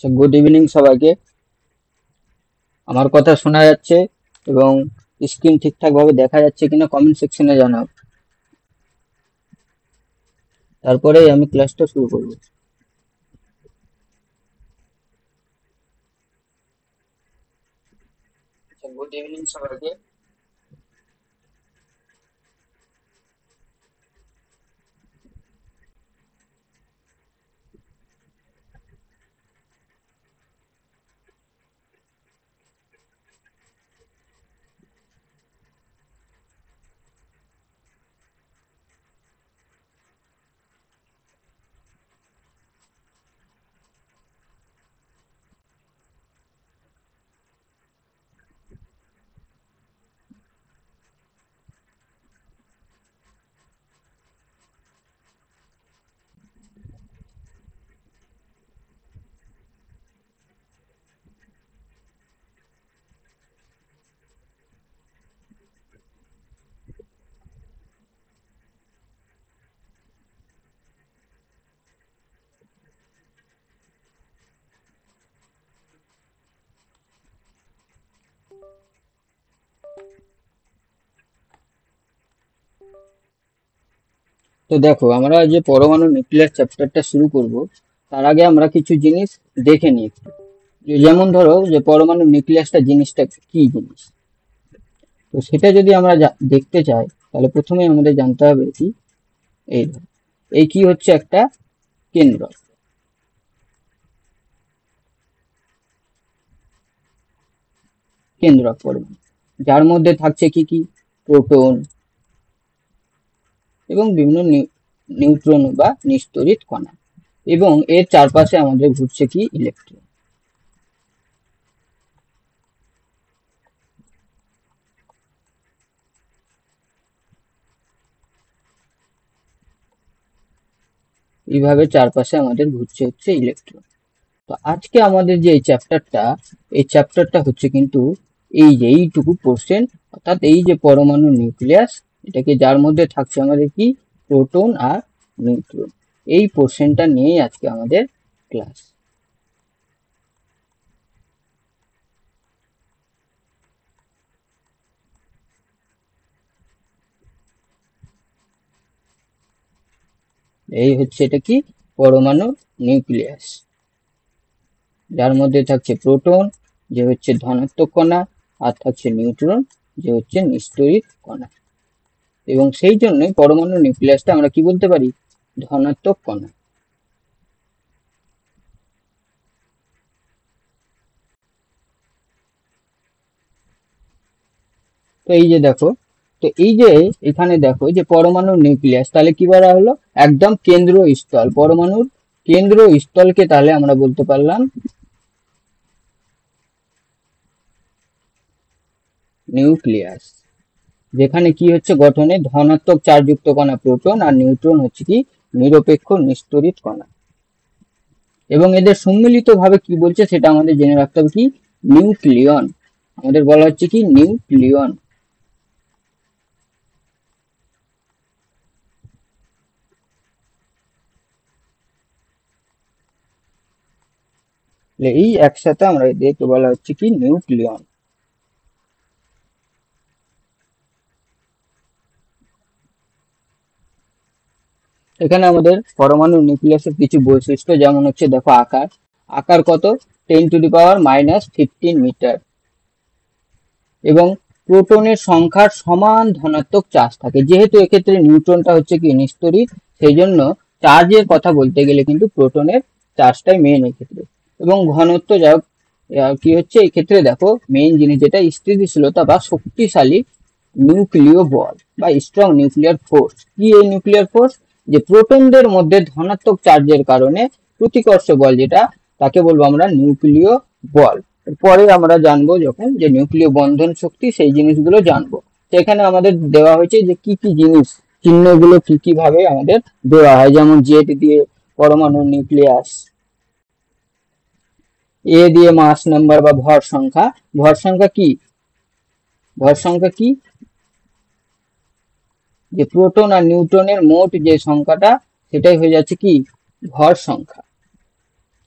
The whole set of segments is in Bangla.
আচ্ছা, গুড ইভিনিং সবাইকে। আমার কথা শোনা যাচ্ছে এবং স্ক্রিন ঠিকঠাক ভাবে দেখা যাচ্ছে কিনা কমেন্ট সেকশনে জানাও, তারপরেই আমি ক্লাসটা শুরু করব। আচ্ছা, গুড ইভিনিং সবাইকে। তো দেখো, আমরা যে পরমাণু নিউক্লিয়ার চ্যাপ্টারটা শুরু করব তার আগে আমরা কিছু জিনিস দেখে নিই একটু। যেমন ধরো যে পরমাণু নিউক্লিয়াসটা জিনিসটা কি জিনিস, তো সেটা যদি আমরা দেখতে চাই তাহলে প্রথমে আমাদের জানতে হবে কি এই ধরো, এই কি হচ্ছে একটা কেন্দ্র। কেন্দ্রক পরমাণু, যার মধ্যে থাকছে কি কি প্রোটন এবং বিভিন্ন নিউট্রন বা নিস্তড়িত কণা, এবং এর চারপাশে আমাদের ঘুরছে কি ইলেকট্রন। এইভাবে চারপাশে আমাদের ঘুরছে হচ্ছে ইলেকট্রন। তো আজকে আমাদের যে এই চ্যাপ্টারটা হচ্ছে কিন্তু এই যে এইটুকু পোর্শন, অর্থাৎ এই যে পরমাণু নিউক্লিয়াস, এটাকে যার মধ্যে থাকছে আমাদের কি প্রোটন আর নিউট্রন, এই পোর্শনটা নিয়েই আজকে আমাদের ক্লাস। এই হচ্ছে এটা কি পরমাণু নিউক্লিয়াস, যার মধ্যে থাকছে প্রোটন যে হচ্ছে ধনাত্মক কণা, আর থাকছে নিউট্রন যে হচ্ছে নিস্তড়িত কণা। এবং সেই জন্যই পরমাণু নিউক্লিয়াসটা আমরা কি বলতে পারি, ধনাত্মক কণা। তো এই যে দেখো, তো এই যে এখানে দেখো যে পরমাণু নিউক্লিয়াস তাহলে কি বলা হলো, একদম কেন্দ্র স্থল, পরমাণুর কেন্দ্র স্থলকে তাহলে আমরা বলতে পারলাম নিউক্লিয়াস, যেখানে কি হচ্ছে গঠনে ধনাত্মক চার্জযুক্ত কণা প্রোটন আর নিউট্রন হচ্ছে কি নিরপেক্ষ নিস্তড়িত কণা। এবং এদের সম্মিলিত ভাবে কি বলছে সেটা আমাদের জেনে রাখতে হবে, কি নিউক্লিয়ন, আমাদের বলা হচ্ছে কি নিউক্লিয়ন। এই একসাথে আমরা এদেরকে বলা হচ্ছে কি নিউক্লিয়ন। এখানে আমাদের পরমাণু নিউক্লিয়াসের কিছু বৈশিষ্ট্য, যেমন হচ্ছে দেখো আকার, আকার কত 10⁻⁻15 মিটার, এবং প্রোটনের সংখ্যার সমান ধনাত্মক চার্জ থাকে। যেহেতু এক্ষেত্রে নিউট্রনটা হচ্ছে কি নিস্তড়িত, সেই জন্য চার্জের কথা বলতে গেলে কিন্তু প্রোটনের চার্জটাই মেন এক্ষেত্রে। এবং ঘনত্ব যা হোক, কি হচ্ছে এই ক্ষেত্রে দেখো মেইন জিনিস যেটা স্থিতিশীলতা বা শক্তিশালী নিউক্লিয় বল বা স্ট্রং নিউক্লিয়ার ফোর্স। কি এই নিউক্লিয়ার ফোর্স, যে প্রোটনদের মধ্যে ধনাত্মক চার্জের কারণে প্রতিকর্ষ বল যেটা, তাকে বলবো আমরা নিউক্লিয় বল। পরে আমরা জানবো যখন যে নিউক্লিয় বন্ধন শক্তি, সেই জিনিসগুলো জানবো। সেখানে আমাদের দেওয়া হয়েছে যে কি কি জিনিস, চিহ্নগুলো কি কি ভাবে আমাদের দেওয়া হয়, যেমন জেড দিয়ে পরমাণু নিউক্লিয়াস, এ দিয়ে মাস নাম্বার বা ভর সংখ্যা। ভর সংখ্যা কি, ভর সংখ্যা কি, যে প্রোটন আর নিউট্রনের মোট যে সংখ্যাটা, সেটাই হয়ে যাচ্ছে কি ভর সংখ্যা।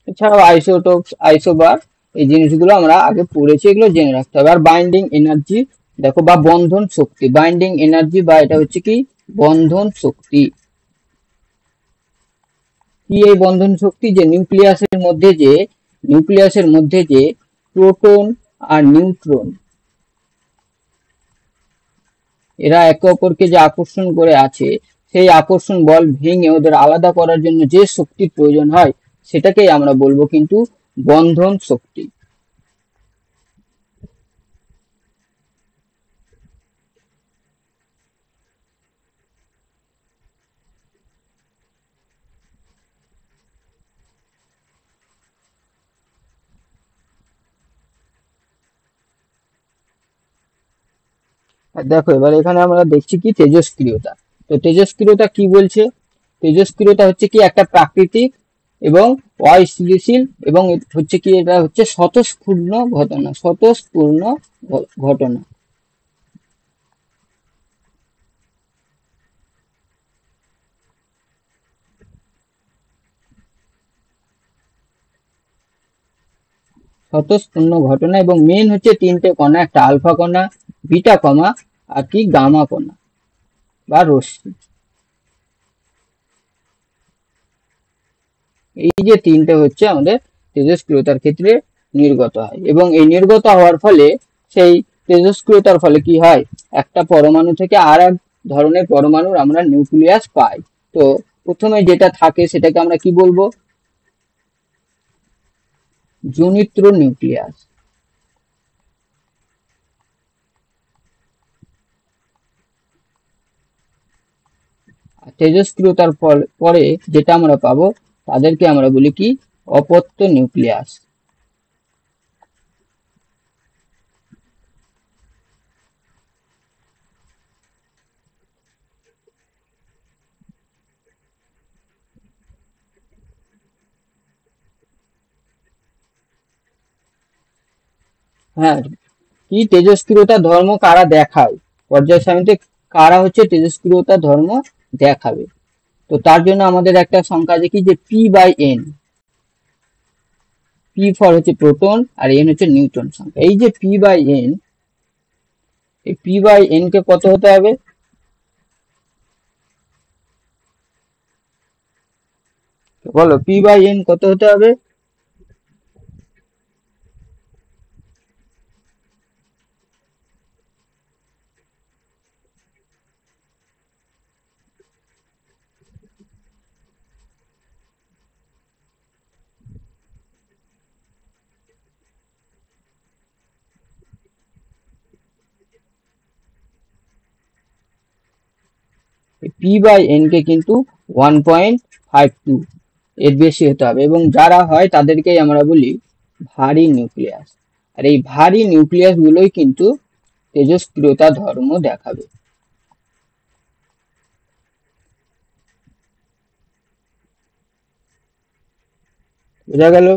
এছাড়াও আইসোটোপস, আইসোবার, এই জিনিসগুলো আমরা আগে পড়েছি, এগুলো জেনে রাখতে হবে। আর বাইন্ডিং এনার্জি দেখো, বা বন্ধন শক্তি, বাইন্ডিং এনার্জি বা এটা হচ্ছে কি বন্ধন শক্তি। কি এই বন্ধন শক্তি? যে নিউক্লিয়াসের মধ্যে যে প্রোটন আর নিউট্রন, এরা একে অপরকে যে আকর্ষণ করে আছে, সেই আকর্ষণ বল ভেঙে ওদের আলাদা করার জন্য যে শক্তির প্রয়োজন হয়, সেটাকেই আমরা বলবো কিন্তু বন্ধন শক্তি। আর দেখো এবার এখানে আমরা দেখছি কি তেজস্ক্রিয়তা। তো তেজস্ক্রিয়তা কি বলছে? তেজস্ক্রিয়তা হচ্ছে কি একটা প্রাকৃতিক এবং অস্থিতিশীল, এবং হচ্ছে কি এটা হচ্ছে স্বতঃস্ফূর্ত ঘটনা, স্বতঃস্ফূর্ত ঘটনা। স্বতঃস্ফূর্ত ঘটনা, এবং মেন হচ্ছে তিনটে কণা, একটা আলফা কণা, বিটা কণা, আর কি গামা কণা বা রশ্মি। এই যে তিনটে হচ্ছে আমাদের তেজস্ক্রিয়তার ক্ষেত্রে নির্গত হয়, এবং এই নির্গত হওয়ার ফলে, সেই তেজস্ক্রিয়তার ফলে কি হয়, একটা পরমাণু থেকে আর এক ধরনের পরমাণুর আমরা নিউক্লিয়াস পাই। তো প্রথমে যেটা থাকে সেটাকে আমরা কি বলবো? জুনিত্র নিউক্লিয়াস। আর তেজস্ক্রিয়তার পরে যেটা আমরা পাবো, তাদেরকে আমরা বলি কি অপত্য নিউক্লিয়াস। হ্যাঁ, কি তেজস্ক্রিয়তা ধর্ম কারা দেখায়, পর্যায় সারণীতে কারা হচ্ছে তেজস্ক্রিয়তা ধর্ম দেখাবে? তো তার জন্য আমাদের একটা সংখ্যা আছে কি, যে P by N. P for হচ্ছে প্রোটন, আর এন হচ্ছে নিউট্রন সংখ্যা। এই যে পি বাই এন, এই পি বাই এন কে কত হতে হবে? বলো পি বাই এন কত হতে হবে? পি বাই এন কে কিন্তু 1.52 এর বেশি হতে হবে, এবং যারা হয় তাদেরকেই আমরা বলি ভারী নিউক্লিয়াস। আর এই ভারী নিউক্লিয়াস গুলোই কিন্তু তেজস্ক্রিয়তা ধর্ম দেখাবে। বোঝা গেল?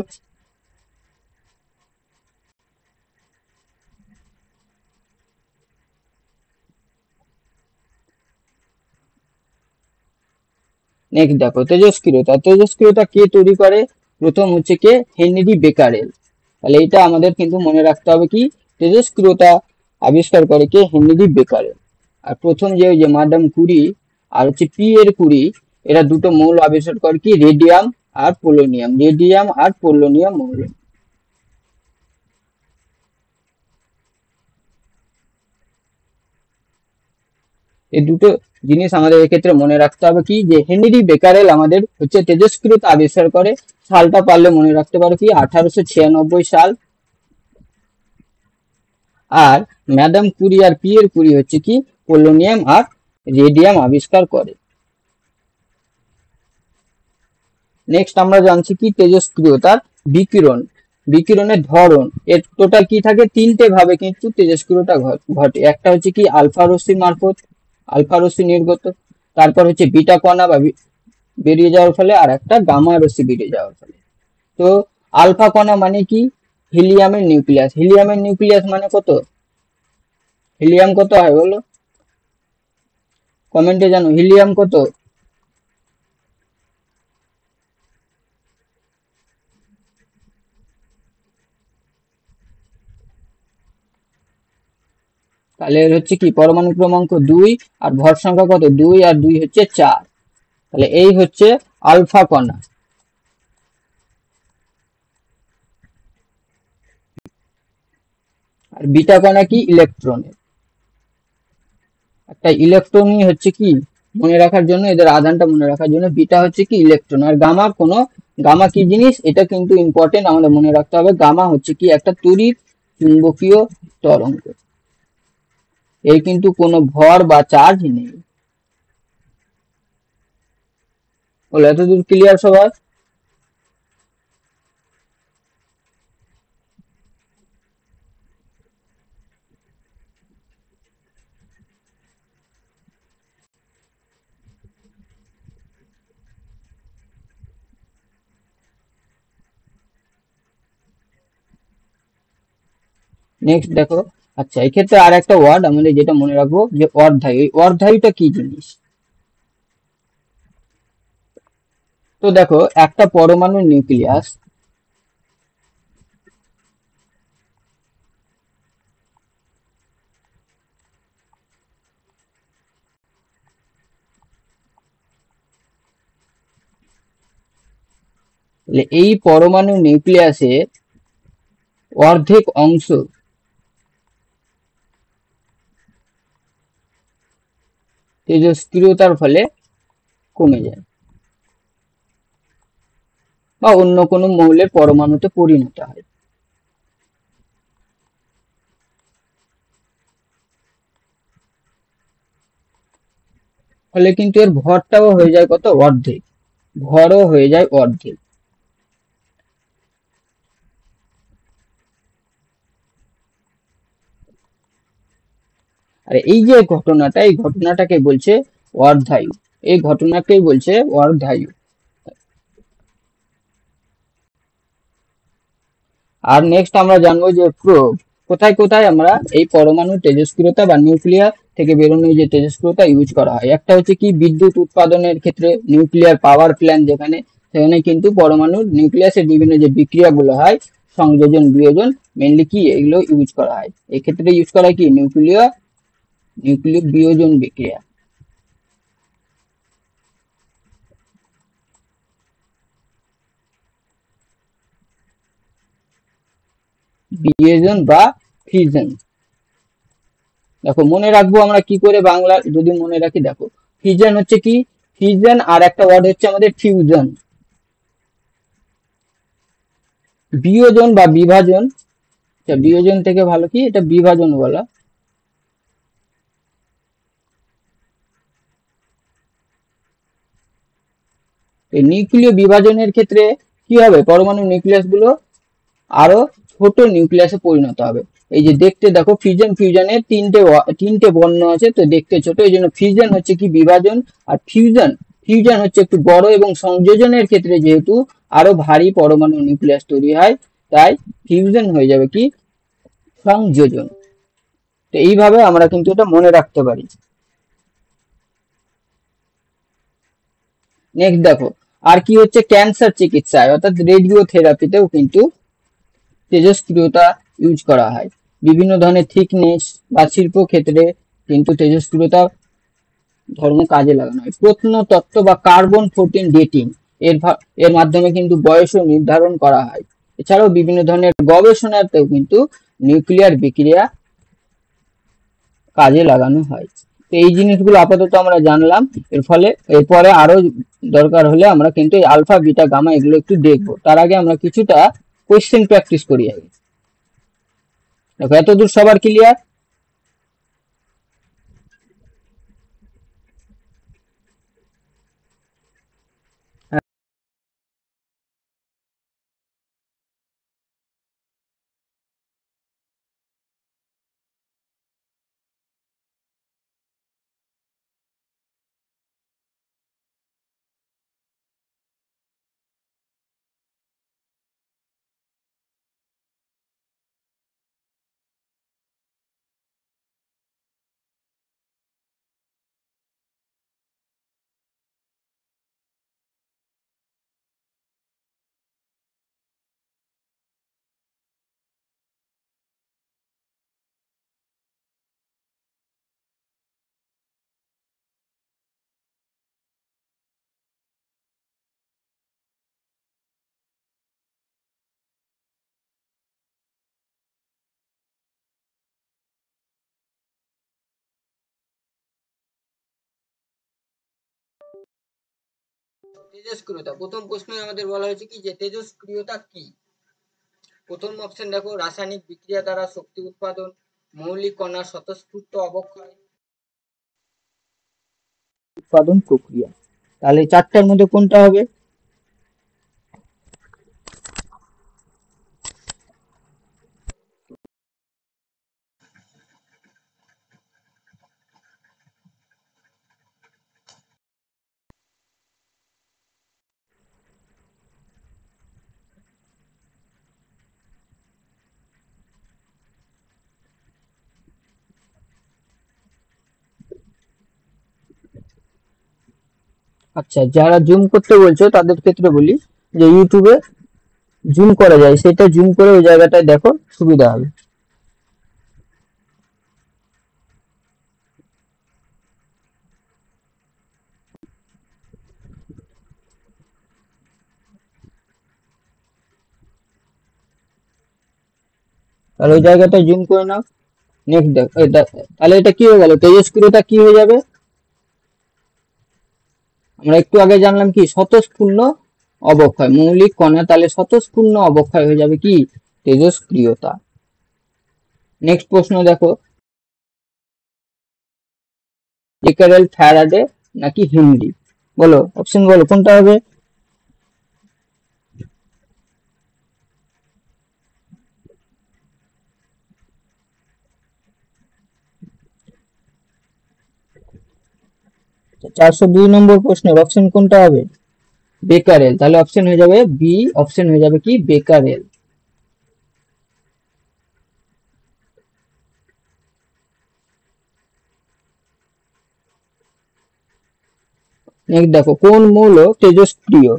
নেক্সট দেখো তেজস্ক্রিয়তা। তেজস্ক্রিয়তা কে তৈরি করে? প্রথম হচ্ছে কে, হেনরি বেকারেল। তাহলে এটা আমাদের কিন্তু মনে রাখতে হবে কি, তেজস্ক্রিয়তা আবিষ্কার করে কে, হেনরি বেকারেল। আর প্রথম যে ওই যে মাদাম কুরি আর হচ্ছে পি এর কুরি, এরা দুটো মৌল আবিষ্কার করে কি, রেডিয়াম আর পোলোনিয়াম, রেডিয়াম আর পোলোনিয়াম মৌল। এই দুটো জিনিস আমাদের এক্ষেত্রে মনে রাখতে হবে কি, যে হেনরি বেকারেল আমাদের হচ্ছে তেজস্ক্রিয়তা আবিষ্কার করে। সালটা পারলে মনে রাখতে পারো কি, 1896 সাল। আর ম্যাডাম কুরি আর পিয়ের কুরি হচ্ছে কি পোলোনিয়াম আর রেডিয়াম আবিষ্কার করে। নেক্সট আমরা জানছি কি তেজস্ক্রিয়তার বিকিরণ, বিকিরণের ধরন। এর টোটাল কি থাকে, তিনটে ভাবে কিন্তু তেজস্ক্রিয়তা ঘটে। একটা হচ্ছে কি আলফা রশ্মি মারফত, আলফা রশ্মি নির্গত, তারপর হচ্ছে বিটা কণা বা বেরিয়ে যাওয়ার ফলে, আর একটা গামা রশ্মি বেরিয়ে যাওয়ার ফলে। তো আলফা কণা মানে কি, হিলিয়ামের নিউক্লিয়াস। হিলিয়ামের নিউক্লিয়াস মানে কত? হিলিয়াম কত হয় বলো, কমেন্টে জানো হিলিয়াম কত? তাহলে এর হচ্ছে কি পরমাণু ক্রমাঙ্ক 2 আর ভর সংখ্যা কত 2 আর 2 হচ্ছে 4। তাহলে এই হচ্ছে আলফা কণা। আর বিটা কণা কি ইলেকট্রনের। একটা ইলেকট্রনই হচ্ছে কি মনে রাখার জন্য, এদের আধানটা মনে রাখার জন্য বিটা হচ্ছে কি ইলেকট্রন, আর গামা গামা কি জিনিস এটা কিন্তু ইম্পর্টেন্ট, আমাদের মনে রাখতে হবে। গামা হচ্ছে কি একটা তড়িৎ চুম্বকীয় তরঙ্গ, এর কিন্তু কোনো ভর বা চার্জ নেই। বলো এতদূর ক্লিয়ার সবার? নেক্সট দেখো, আচ্ছা এক্ষেত্রে আর একটা ওয়ার্ড আমাদের যেটা মনে রাখবো যে অর্ধায়ু। এই অর্ধায়ুটা কি জিনিস? তো দেখো একটা পরমাণুর নিউক্লিয়াস, এই পরমাণু নিউক্লিয়াসে অর্ধেক অংশ তেজস্ক্রিয়তার ফলে কমে যায় বা অন্য কোনো মৌলের পরমাণুতে পরিণত হয়। ফলে কিন্তু এর ভরটাও হয়ে যায় কত অর্ধেক, ভরও হয়ে যায় অর্ধেক। আর এই যে ঘটনাটা, এই ঘটনাটাকে বলছে অর্ধায়ু, এই ঘটনাকেই বলছে অর্ধায়ু। আর নেক্সট আমরা জানবো যে প্রোব, কোথায় কোথায় আমরা এই পরমাণু তেজস্ক্রিয়তা বা নিউক্লিয়ার থেকে বেরোনো যে তেজস্ক্রিয়তা ইউজ করা হয়। একটা হচ্ছে কি বিদ্যুৎ উৎপাদনের ক্ষেত্রে, নিউক্লিয়ার পাওয়ার প্ল্যান্ট যেখানে, সেখানে কিন্তু পরমাণুর নিউক্লিয়াসের বিভিন্ন যে বিক্রিয়াগুলো হয়, সংযোজন বিয়োজন, মেনলি কি এগুলো ইউজ করা হয়। এক্ষেত্রে ইউজ করা হয় কি নিউক্লিয় বিয়োজন বিক্রিয়া, বিয়োজন বা ফিউশন। দেখো মনে রাখবো আমরা কি করে বাংলা যদি মনে রাখি, দেখো ফিউশন হচ্ছে কি, ফিউশন আর একটা ওয়ার্ড হচ্ছে আমাদের ফিউশন। বিয়োজন বা বিভাজন, বিয়োজন থেকে ভালো কি এটা বিভাজন বলা। এই নিউক্লিয় বিভাজনের ক্ষেত্রে কি হবে, পরমাণু নিউক্লিয়াস গুলো আরো ছোট নিউক্লিয়াসে পরিণত হবে। এই যে দেখতে দেখো ফিউশনের তিনটে বর্ণ আছে, তো দেখতে ছোট, এই জন্য ফিউশন হচ্ছে কি বিভাজন। আর ফিউশন হচ্ছে একটু বড়, এবং সংযোজনের ক্ষেত্রে যেহেতু আরো ভারী পরমাণু নিউক্লিয়াস তৈরি হয়, তাই ফিউশন হয়ে যাবে কি সংযোজন। তো এইভাবে আমরা কিন্তু এটা মনে রাখতে পারি। নেক্সট দেখো, আর কি হচ্ছে ক্যান্সার চিকিৎসায় অর্থাৎ রেডিও থেরাপিতেও কিন্তু তেজস্ক্রিয়তা ইউজ করা হয়। বিভিন্ন ধরনের থিকনেস বা শিল্প ক্ষেত্রে কিন্তু তেজস্ক্রিয়তা ধর্ম কাজে লাগানো হয়। প্রত্নতত্ত্ব বা কার্বন 14 ডেটিং এর মাধ্যমে কিন্তু বয়সও নির্ধারণ করা হয়। এছাড়াও বিভিন্ন ধরনের গবেষণাতেও কিন্তু নিউক্লিয়ার বিক্রিয়া কাজে লাগানো হয়। তো এই জিনিসগুলো আপাতত আমরা জানলাম। এর ফলে এরপরে আরো দরকার হলে আমরা কিন্তু এই আলফা বিটা গামা এগুলো একটু দেখবো। তার আগে আমরা কিছুটা কোয়েশ্চেন প্র্যাকটিস করি আগে। দেখো এতদূর সবার ক্লিয়ার? তেজস্ক্রিয়তা, প্রথম প্রশ্নে আমাদের বলা হয়েছে কি যে তেজস্ক্রিয়তা কি। প্রথম অপশন দেখো, রাসায়নিক বিক্রিয়া দ্বারা শক্তি উৎপাদন, মৌলিক কণার স্বতঃস্ফূর্ত অবক্ষয়, উৎপাদন প্রক্রিয়া। তাহলে চারটার মধ্যে কোনটা হবে? আচ্ছা, যারা জুম করতে বলছো তাদের ক্ষেত্রে বলি যে ইউটিউবে জুম করা যায়, সেটা জুম করে ওই জায়গাটায় দেখো, সুবিধা হবে। তাহলে ওই জায়গাটা জুম করে নাও। নেক্সট দেখো, তাহলে এটা কি হয়ে গেল? তেজস্ক্রিয়তা কি হয়ে যাবে? আমরা একটু আগে জানলাম কি স্বতঃস্ফূর্ণ অবক্ষয়, মৌলিক কণা, তাহলে স্বতঃস্ফূর্ণ অবক্ষয় হয়ে যাবে কি তেজস্ক্রিয়তা। নেক্সট প্রশ্ন দেখো, বেকারেল, ফ্যারাডে নাকি হেনরি? বলো, অপশন বলো কোনটা হবে? তো 402 নম্বর প্রশ্নের অপশন কোনটা হবে? বেকারেল, তাহলে অপশন হয়ে যাবে বি, অপশন হয়ে যাবে কি বেকারেল। নেক্সট দেখো, কোন মৌল তেজস্ক্রিয়?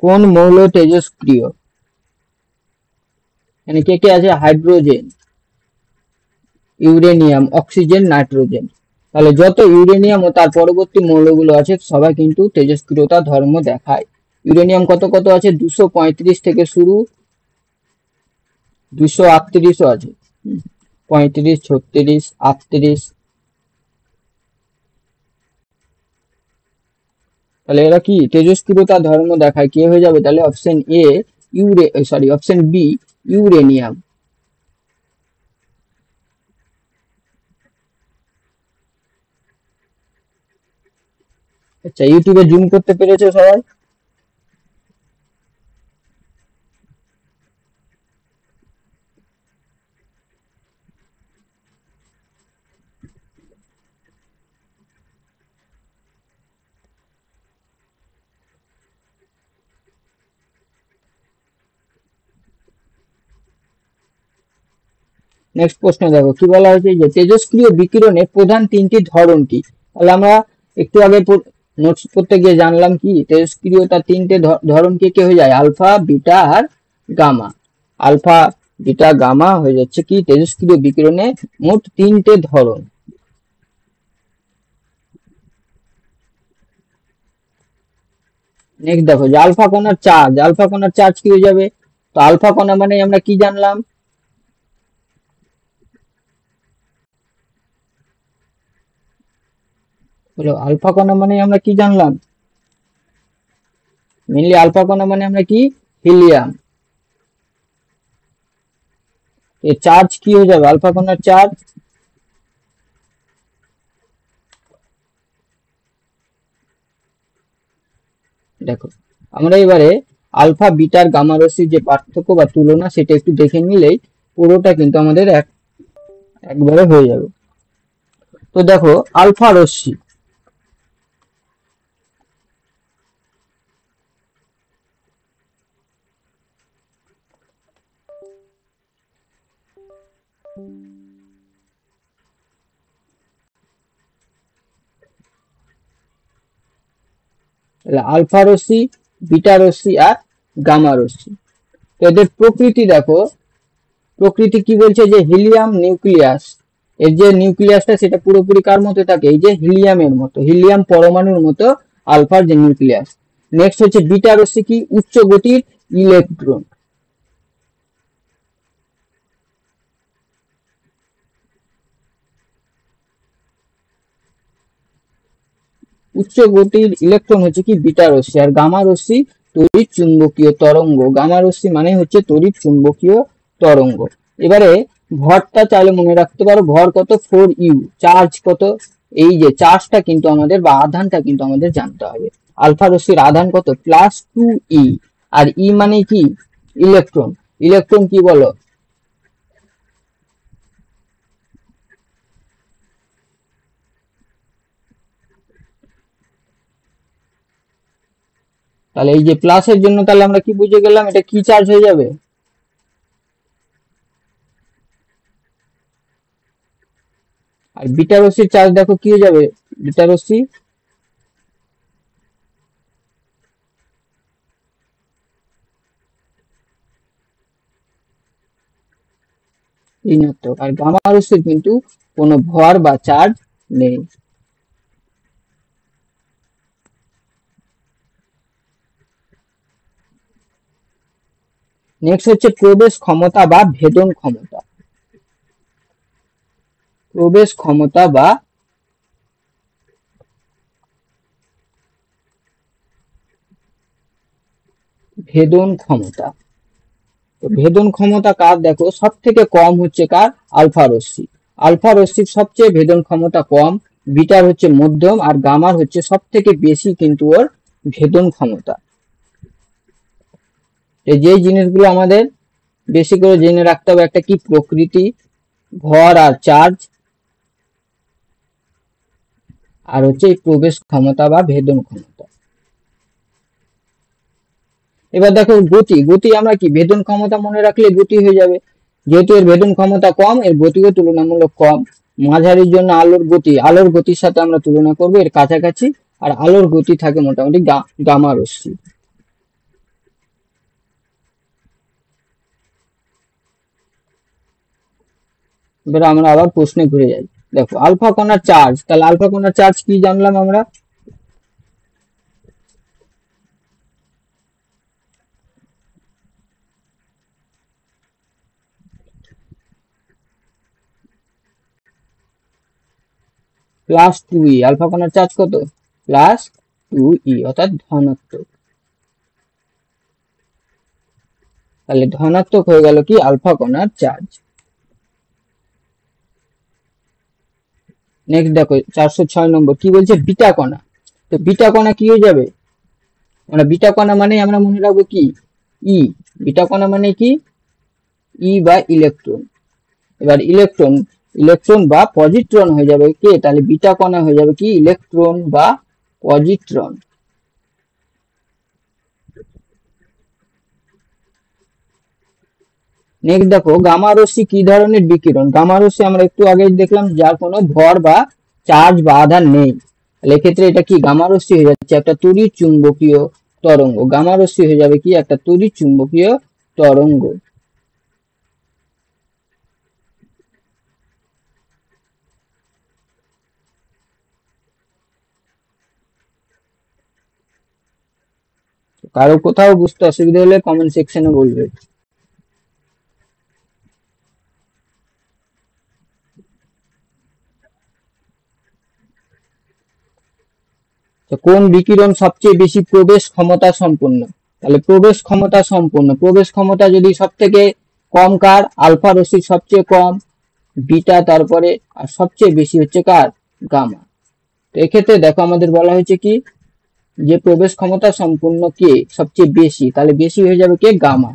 কোন মৌল তেজস্ক্রিয়? এখানে কে কে আছে? Hydrogen, uranium, oxygen, nitrogen. তাহলে যত ইউরেনিয়াম ও তার পরবর্তী মৌলগুলো আছে সবাই কিন্তু তেজস্ক্রিয়তা ধর্ম দেখায়। ইউরেনিয়াম কত কত আছে? 235 থেকে শুরু, 238ও আছে, 35, 36, 38। তাহলে এরা কি তেজস্ক্রিয়তা ধর্ম দেখায়? কে হয়ে যাবে তাহলে? Option A, option B, uranium. আচ্ছা, ইউটিউবে জুম করতে পেরেছো সবাই? নেক্সট প্রশ্ন দেখো, কি বলা হয়েছে যে তেজস্ক্রিয় বিকিরণের প্রধান তিনটি ধরন কি? তাহলে আমরা একটু আগে নোটস করতে গিয়ে জানলাম কি তেজস্ক্রিয়তার তিনটে ধরন কে কে হয়ে যায়? আলফা, বিটা আর গামা। আলফা, বিটা, গামা হয়ে যাচ্ছে কি তেজস্ক্রিয় বিকিরণে মোট তিনটে ধরন। নেক্সট দেখো, যে আলফা কণার চার্জ কি হয়ে যাবে? তো আলফা কণা মানে আমরা কি জানলাম? বলো, আলফা কণা মানে আমরা কি জানলাম? মেনলি আলফা কণা মানে আমরা কি? হিলিয়াম। এর চার্জ কি হয়ে যাবে? আলফা কণার চার্জ, দেখো আমরা এবারে আলফা, বিটার, গামা রশ্মির যে পার্থক্য বা তুলনা সেটা একটু দেখে নিলেই পুরোটা কিন্তু আমাদের একবারে হয়ে যাবে। তো দেখো, আলফা রশ্মি, আলফা রশ্মি, বিটা রশ্মি আর গামা রশ্মি। তো এদের প্রকৃতি দেখো, প্রকৃতি কি বলছে যে হিলিয়াম নিউক্লিয়াস, এর যে নিউক্লিয়াসটা সেটা পুরোপুরি কার মতো থাকে? এই যে হিলিয়ামের মতো, হিলিয়াম পরমাণুর মতো আলফার যে নিউক্লিয়াস। নেক্সট হচ্ছে বিটা রশ্মি, কি উচ্চ গতির ইলেকট্রন। উচ্চ গতির ইলেকট্রন হচ্ছে কি বিটা রশ্মি, আর গামা রশ্মি তড়িৎ চুম্বকীয় তরঙ্গ। গামা রশ্মি মানে হচ্ছে তড়িৎ চুম্বকীয় তরঙ্গ। এবারে ভরটা চাইলে মনে রাখতে পারো, ভর কত 4u, চার্জ কত, এই যে চার্জটা কিন্তু আমাদের বা আধানটা কিন্তু আমাদের জানতে হবে। আলফা রশ্মির আধান কত +2e, আর ই মানে কি ইলেকট্রন। ইলেকট্রন কি বলো, তাহলে এই যে প্লাসের জন্য তাহলে আমরা কি বুঝে গেলাম, এটা কি চার্জ হয়ে যাবে, আর বিটা রশ্মির চার্জ দেখো কি হয়ে যাবে, বিটা রশ্মি ঋণাত্মক, আর গামা রশ্মির কিন্তু কোনো ভর বা চার্জ নেই। নেক্সট হচ্ছে প্রবেশ ক্ষমতা বা ভেদন ক্ষমতা। প্রবেশ ক্ষমতা বা ভেদন ক্ষমতা। তো ভেদন ক্ষমতা কার, দেখো সব থেকে কম হচ্ছে কার, আলফা রশ্মি। আলফা রশ্মির সবচেয়ে ভেদন ক্ষমতা কম, বিটার হচ্ছে মধ্যম, আর গামার হচ্ছে সব থেকে বেশি কিন্তু ওর ভেদন ক্ষমতা। এই যে জিনিসগুলো আমাদের বেশি করে জেনে রাখতে হবে, একটা কি প্রকৃতি, ভর আর চার্জ, আর হচ্ছে এই প্রবেশ ক্ষমতা বা ভেদন ক্ষমতা। এবার দেখো গতি, গতি আমরা কি ভেদন ক্ষমতা মনে রাখলে গতি হয়ে যাবে, যেহেতু এর ভেদন ক্ষমতা কম এর গতিও তুলনামূলক কম। মাঝারির জন্য আলোর গতি, আলোর গতির সাথে আমরা তুলনা করব এর কাছাকাছি, আর আলোর গতি থাকে মোটামুটি গামা রশ্মি। এবার আমরা আবার প্রশ্নে ঘুরে যাই, দেখো আলফা কণার চার্জ, তাহলে আলফা কণার চার্জ কি জানলাম আমরা, +2e, আলফা কণার চার্জ কত +2e, অর্থাৎ ধনাত্মক। তাহলে ধনাত্মক হয়ে গেল কি আলফা কণার চার্জ। নেক্সট দেখো 406 নম্বর কি বলছে, বিটা কণা। তো বিটা কণা কি হয়ে যাবে, আমরা বিটা কণা মানে আমরা মনে রাখবো কি ই, বিটা কণা মানে কি ই বা ইলেকট্রন। এবার ইলেকট্রন, ইলেকট্রন বা পজিট্রন হয়ে যাবে কে, তাহলে বিটা কণা হয়ে যাবে কি ইলেকট্রন বা পজিট্রন। নেক্সট দেখো গামা রশ্মি কি ধরনের বিকিরণ, গামা রশ্মি আমরা একটু আগে দেখলাম যার কোনো ভর বা চার্জ বা আধান নেই, তাহলে এক্ষেত্রে এটা কি গামা রশ্মি হয়ে যাচ্ছে একটা তড়িৎ চুম্বকীয় তরঙ্গ। গামা রশ্মি হয়ে যাবে কি একটা তড়িৎ চুম্বকীয় তরঙ্গ। কারো কোথাও বুঝতে অসুবিধা হলে কমেন্ট সেকশনে বলবে। কোন বিকিরণ সবচেয়ে বেশি প্রবেশ ক্ষমতা সম্পন্ন, তাহলে প্রবেশ ক্ষমতা সম্পন্ন, প্রবেশ ক্ষমতা যদি সব থেকে কম কার, আলফা রশ্মি সবচেয়ে কম, বিটা তারপরে, আর সবচেয়ে বেশি হচ্ছে কার, গামা। তো এক্ষেত্রে দেখো আমাদের বলা হয়েছে কি যে প্রবেশ ক্ষমতা সম্পন্ন কে সবচেয়ে বেশি, তাহলে বেশি হয়ে যাবে কে, গামা।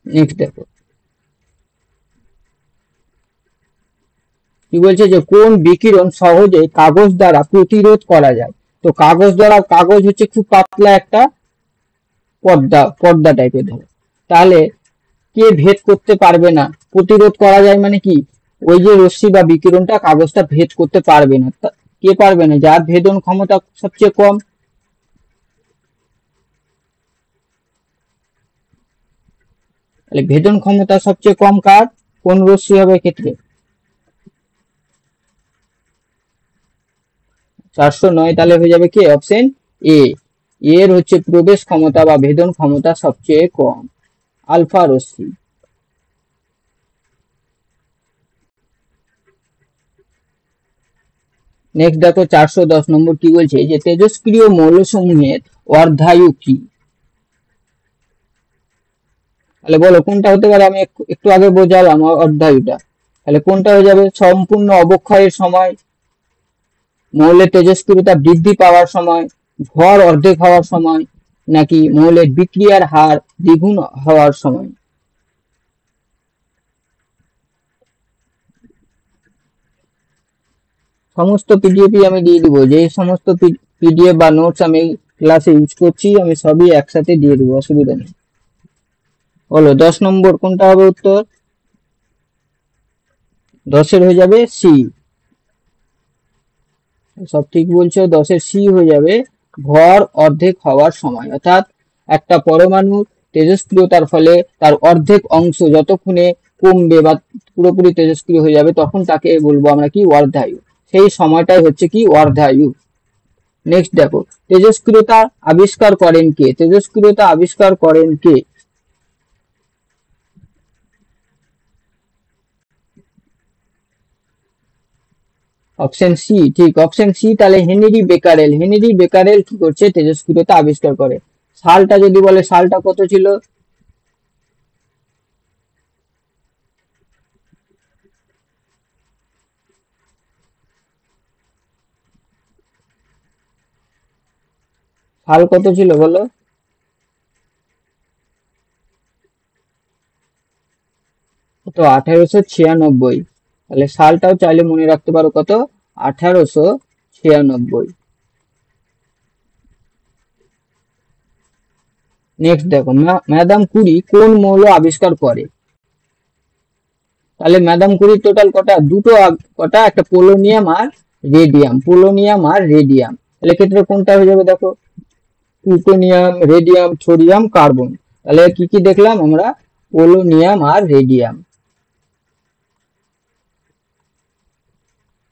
নেক্সট দেখো কি বলছে যে কোন বিকিরণ সহজে কাগজ দ্বারা প্রতিরোধ করা যায়। তো কাগজ দ্বারা, কাগজ হচ্ছে খুব পাতলা একটা পর্দা পর্দা টাইপের ধরো, তাহলে কে ভেদ করতে পারবে না, প্রতিরোধ করা যায় মানে কি, ওই যে রশ্মি বা বিকিরণটা কাগজটা ভেদ করতে পারবে না, কে পারবে না, যার ভেদন ক্ষমতা সবচেয়ে কম। তাহলে ভেদন ক্ষমতা সবচেয়ে কম কার, কোন রশ্মি হবে ক্ষেত্রে, 409, তাহলে হয়ে যাবে কি অপশন এ, এর হচ্ছে প্রবেশ ক্ষমতা বা ভেদন ক্ষমতা সবচেয়ে কম, আলফা রশ্মি। নেক্সট দেখো 410 নম্বর কি বলছে, যে তেজস্ক্রিয় মৌলসমূহের অর্ধায়ু কি, তাহলে বলো কোনটা হতে পারে, আমি একটু আগে বোঝালাম অর্ধায়ুটা, তাহলে কোনটা হয়ে যাবে, সম্পূর্ণ অবক্ষয়ের সময়, মৌলের তেজস্ক্রিয়তা বৃদ্ধি পাওয়ার সময়, ভর অর্ধেক হওয়ার সময়, নাকি মৌলের বিক্রিয়ার হার দ্বিগুণ হওয়ার সময়। সমস্ত পিডিএফ আমি দিয়ে দিব, যে সমস্ত পিডিএফ বা নোটস আমি ক্লাসে ইউজ করছি আমি সবই একসাথে দিয়ে দেবো, অসুবিধা নেই। বলো 10 নম্বর কোনটা হবে উত্তর, 10-এর হয়ে যাবে সি, সব ঠিক বলছো, 10-এর সি হয়ে যাবে, ভর অর্ধেক হওয়ার সময়, অর্থাৎ একটা পরমাণুর তেজস্ক্রিয়তার ফলে তার অর্ধেক অংশ যতক্ষণে কমবে বা পুরোপুরি তেজস্ক্রিয় হয়ে যাবে তখন তাকে বলবো আমরা কি, অর্ধায়ু, সেই সময়টাই হচ্ছে কি অর্ধায়ু। নেক্সট দেখো, তেজস্ক্রিয়তা আবিষ্কার করেন কে, তেজস্ক্রিয়তা আবিষ্কার করেন কে, অপশন সি ঠিক, অপশন সি, তাহলে হেনরি বেকারেল, হেনরি বেকারেল কি করছে, তেজস্ক্রিয়তা আবিষ্কার করে। সালটা যদি বলে, সালটা কত ছিল, সাল কত ছিল বলো, কত, 1896, তাহলে সালটাও চাইলে মনে রাখতে পারো কত, 1896। নেক্সট দেখো, ম্যাডাম কুরি কোন মৌল আবিষ্কার করে, তাহলে ম্যাডাম কুরি টোটাল কটা, দুটো কটা, একটা পোলোনিয়াম আর রেডিয়াম, পোলোনিয়াম আর রেডিয়াম, তাহলে ক্ষেত্রে কোনটা হয়ে যাবে দেখো, প্লুটোনিয়াম, রেডিয়াম, থোরিয়াম, কার্বন, তাহলে কি কি দেখলাম আমরা, পোলোনিয়াম আর রেডিয়াম,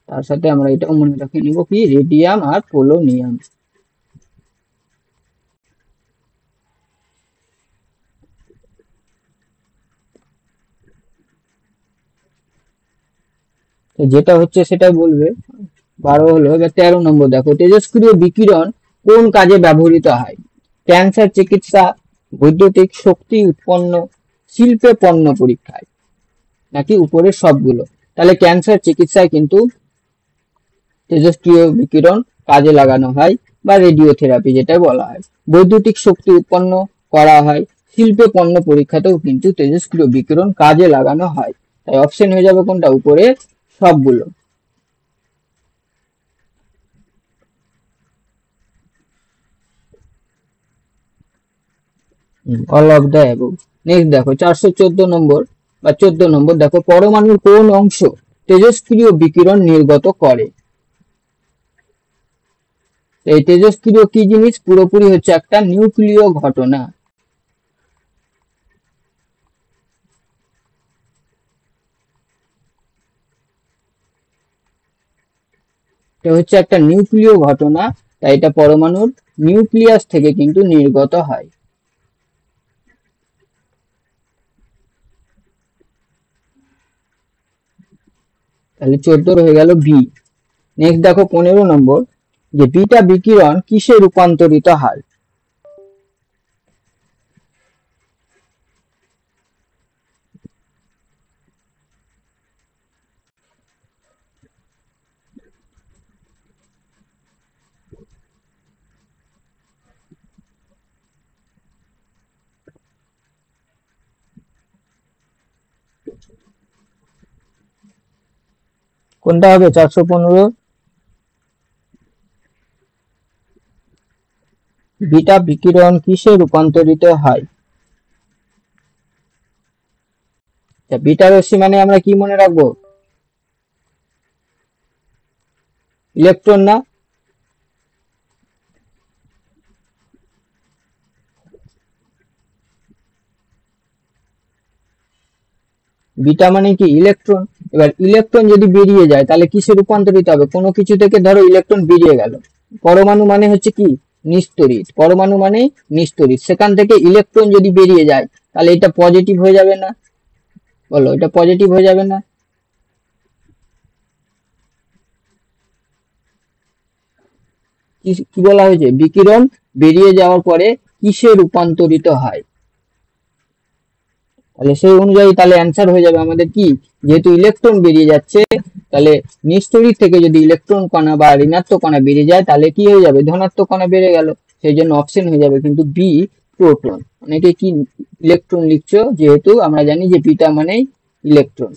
তার সাথে আমরা এটাও মনে রাখে নিব কি, রেডিয়াম আর পোলোনিয়াম। তো যেটা হচ্ছে সেটাই বলবে। 12 হলো, এবার 13 নম্বর দেখো, তেজস্ক্রিয় বিকিরণ কোন কাজে ব্যবহৃত হয়, ক্যান্সার চিকিৎসা, বৈদ্যুতিক শক্তি উৎপন্ন, শিল্পে পণ্য পরীক্ষায়, নাকি উপরের সবগুলো। তাহলে ক্যান্সার চিকিৎসায় কিন্তু তেজস্ক্রিয় বিকিরণ কাজে লাগানো হয়, বা রেডিওথেরাপি যেটা বলা হয়, বৈদ্যুতিক শক্তি উৎপন্ন করা হয়, শিল্পে পণ্য পরীক্ষাতেও কিন্তু তেজস্ক্রিয় বিকিরণ কাজে লাগানো হয়, তাই অপশন হয়ে যাবে কোনটা, উপরে সবগুলো, all of the above. Next দেখো 414 নম্বর বা 14 নম্বর দেখো, পরমাণুর কোন অংশ তেজস্ক্রিয় বিকিরণ নির্গত করে, এই তেজস্ক্রিয় কি জিনিস, পুরোপুরি হচ্ছে একটা নিউক্লিয় ঘটনা, এটা হচ্ছে একটা নিউক্লিয় ঘটনা, তাই এটা পরমাণুর নিউক্লিয়াস থেকে কিন্তু নির্গত হয়। তাহলে 14 হয়ে গেল বি। নেক্সট দেখো 15 নম্বর, যে বিটা বিকিরণ কিসে রূপান্তরিত হয়, কোনটা হবে 415, বিটা বিকিরণ কিসে রূপান্তরিত হয়? বিটা রশ্মি মানে আমরা কি মনে রাখবো? ইলেকট্রন না? বিটা মানে কি? ইলেকট্রন। এবার ইলেকট্রন যদি বেরিয়ে যায় তাহলে কিসে রূপান্তরিত হবে? কোনো কিছু থেকে ধরো ইলেকট্রন বেরিয়ে গেল, পরমাণু মানে হচ্ছে কি? নিস্তড়িত। পরমাণু মানে নিস্তড়িত, সেখান থেকে ইলেকট্রন যদি বেরিয়ে যায় তাহলে এটা পজিটিভ হয়ে যাবে না? বলো, এটা পজিটিভ হয়ে যাবে না? কি বলা হয়েছে? বিকিরণ বেরিয়ে যাওয়ার পরে কিসে রূপান্তরিত হয়? তাহলে সেই অনুযায়ী তাহলে অ্যান্সার হয়ে যাবে আমাদের কি? যেহেতু ইলেকট্রন বেরিয়ে যাচ্ছে, তাহলে নিস্তড়িত থেকে যদি ইলেকট্রন কণা বা ঋণাত্মক কণা বেরিয়ে যায় তাহলে কি হয়ে যাবে? ধনাত্মক কণা বেড়ে গেল। সেই জন্য অপশন হয়ে যাবে কিন্তু বি, প্রোটন। অনেকে কি ইলেকট্রন লিখছো, যেহেতু আমরা জানি যে বিটা মানেই ইলেকট্রন,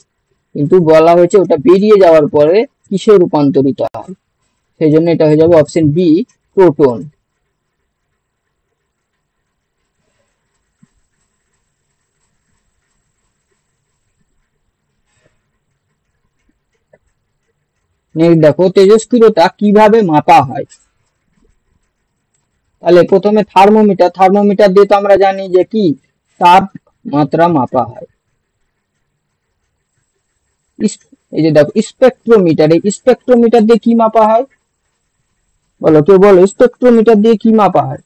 কিন্তু বলা হয়েছে ওটা বেরিয়ে যাওয়ার পরে কিসে রূপান্তরিত হয়, সেই জন্য এটা হয়ে যাবে অপশন বি, প্রোটন। নেক্সট দেখো, তেজস্ক্রিয়তা কিভাবে মাপা হয়? তাহলে প্রথমে থার্মোমিটার, থার্মোমিটার দিয়ে তো আমরা জানি যে কি? তাপমাত্রা মাপা হয়। এই যে দেখো স্পেকট্রোমিটার, এই স্পেকট্রোমিটার দিয়ে কি মাপা হয়? বলো, কেউ বলো, স্পেকট্রোমিটার দিয়ে কি মাপা হয়?